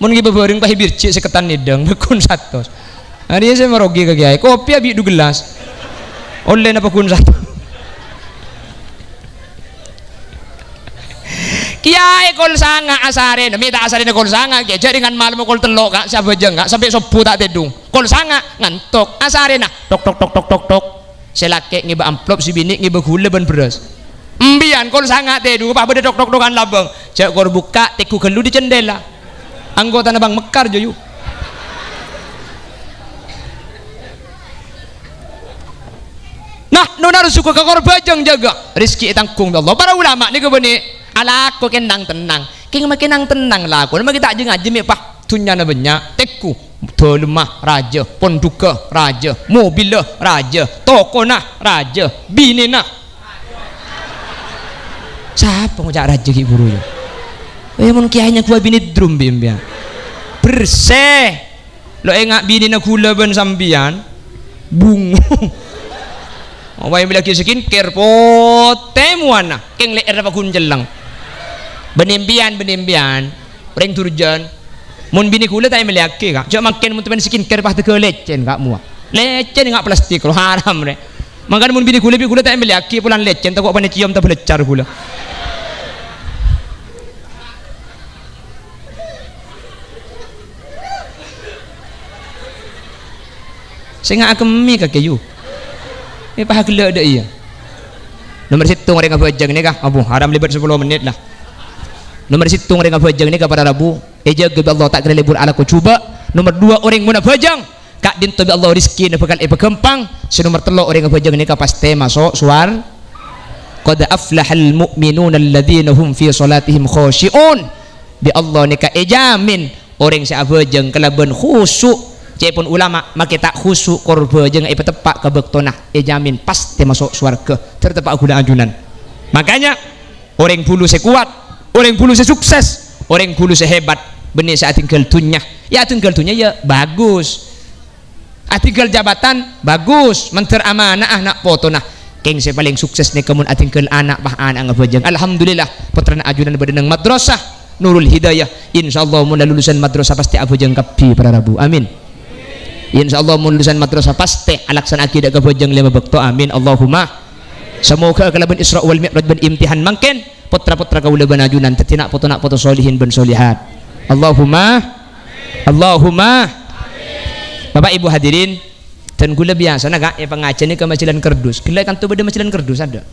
mun giba bareng pah ibirce seketan nidang pakun 100 hari saya merogi ke kiai kopi abi 2 gelas oleh na pakun 1 kiai kol sanga asare minta asare kol sanga kiai jadi dengan malam kol telok kak siapa jeng kak sampai subuh tak tedung kol sanga ngantuk asare nah tok selake ngiba amplop si bini ngiba gula ban beras embian kol sanga tedung pak beda tok-tokan labang jak kor buka teku gelu di jendela anggota nabang mekar joyu nah nona suku ke kor bajang jaga rizki tanggung Allah para ulama ni kebeni ala aku kenang tenang king makin nang tenang lah aku magi tak je ngaji mek pah tunya na banyak teku lemah raja ponduka raja mobil raja toko nah raja bini nah siapa ngajak raja ki guru ya mun kiainya kuah bini drum bimbia bersih lo engak bini na kula ben sambian bungu awai bila ki skincare pote muana keng le era kunjelang benembian ring turjan mun bini kula tay meliake kak cok makin mun temen skincare pah teke lecen kak mua lecen ngak plastik lo haram re makan mun bini kula tay meliake pulan lecen tak kok pane cium tak belecar kula saya ngak kemi kak kayu ini pah gila ada iya nomor situ orang abajang ni kah abu haram libat 10 menit lah nomor situ orang abajang ni kah pada Rabu eja ge Allah tak kira libur ala ko cuba nomor 2 orang mun abajang kak dinto bi Allah rezeki na bakal ipakempang si nomor 3 orang abajang ni kah pasti masuk suar qad aflahal mu'minun alladhina hum fi salatihim khashi'un bi Allah ni kah ejamin orang si abajang kalaban khusyuk cepun ulama makita khusyuk korba jeung ipatepak ka bektonah jamin pasti masuk surga tertepak guna ajunan makanya orang bulu sekuat orang bulu sukses orang bulu sehebat benih saat tinggal dunya ya tinggal dunya ya bagus tinggal jabatan bagus menter amanah nak foto nah keng saya paling sukses nih kemun tinggal anak bah anak ngabajang alhamdulillah putrana ajunan badanang madrasah Nurul Hidayah insyaallah mun lulusan madrasah pasti abajang kapi para Rabu amin insyaallah mun lulusan madrasah pasti alaksan akidah kabajang 5 waktu amin Allahumma semoga kalaban Isra wal Mi'raj ben imtihan mangken putra-putra kaula banajunan tetina foto-nak foto solihin ben solihat Allahumma Bapak Ibu hadirin dan gula biasa naga pengajian ni ke Macilan Kerdus gila kan tu beda Macilan Kerdus ada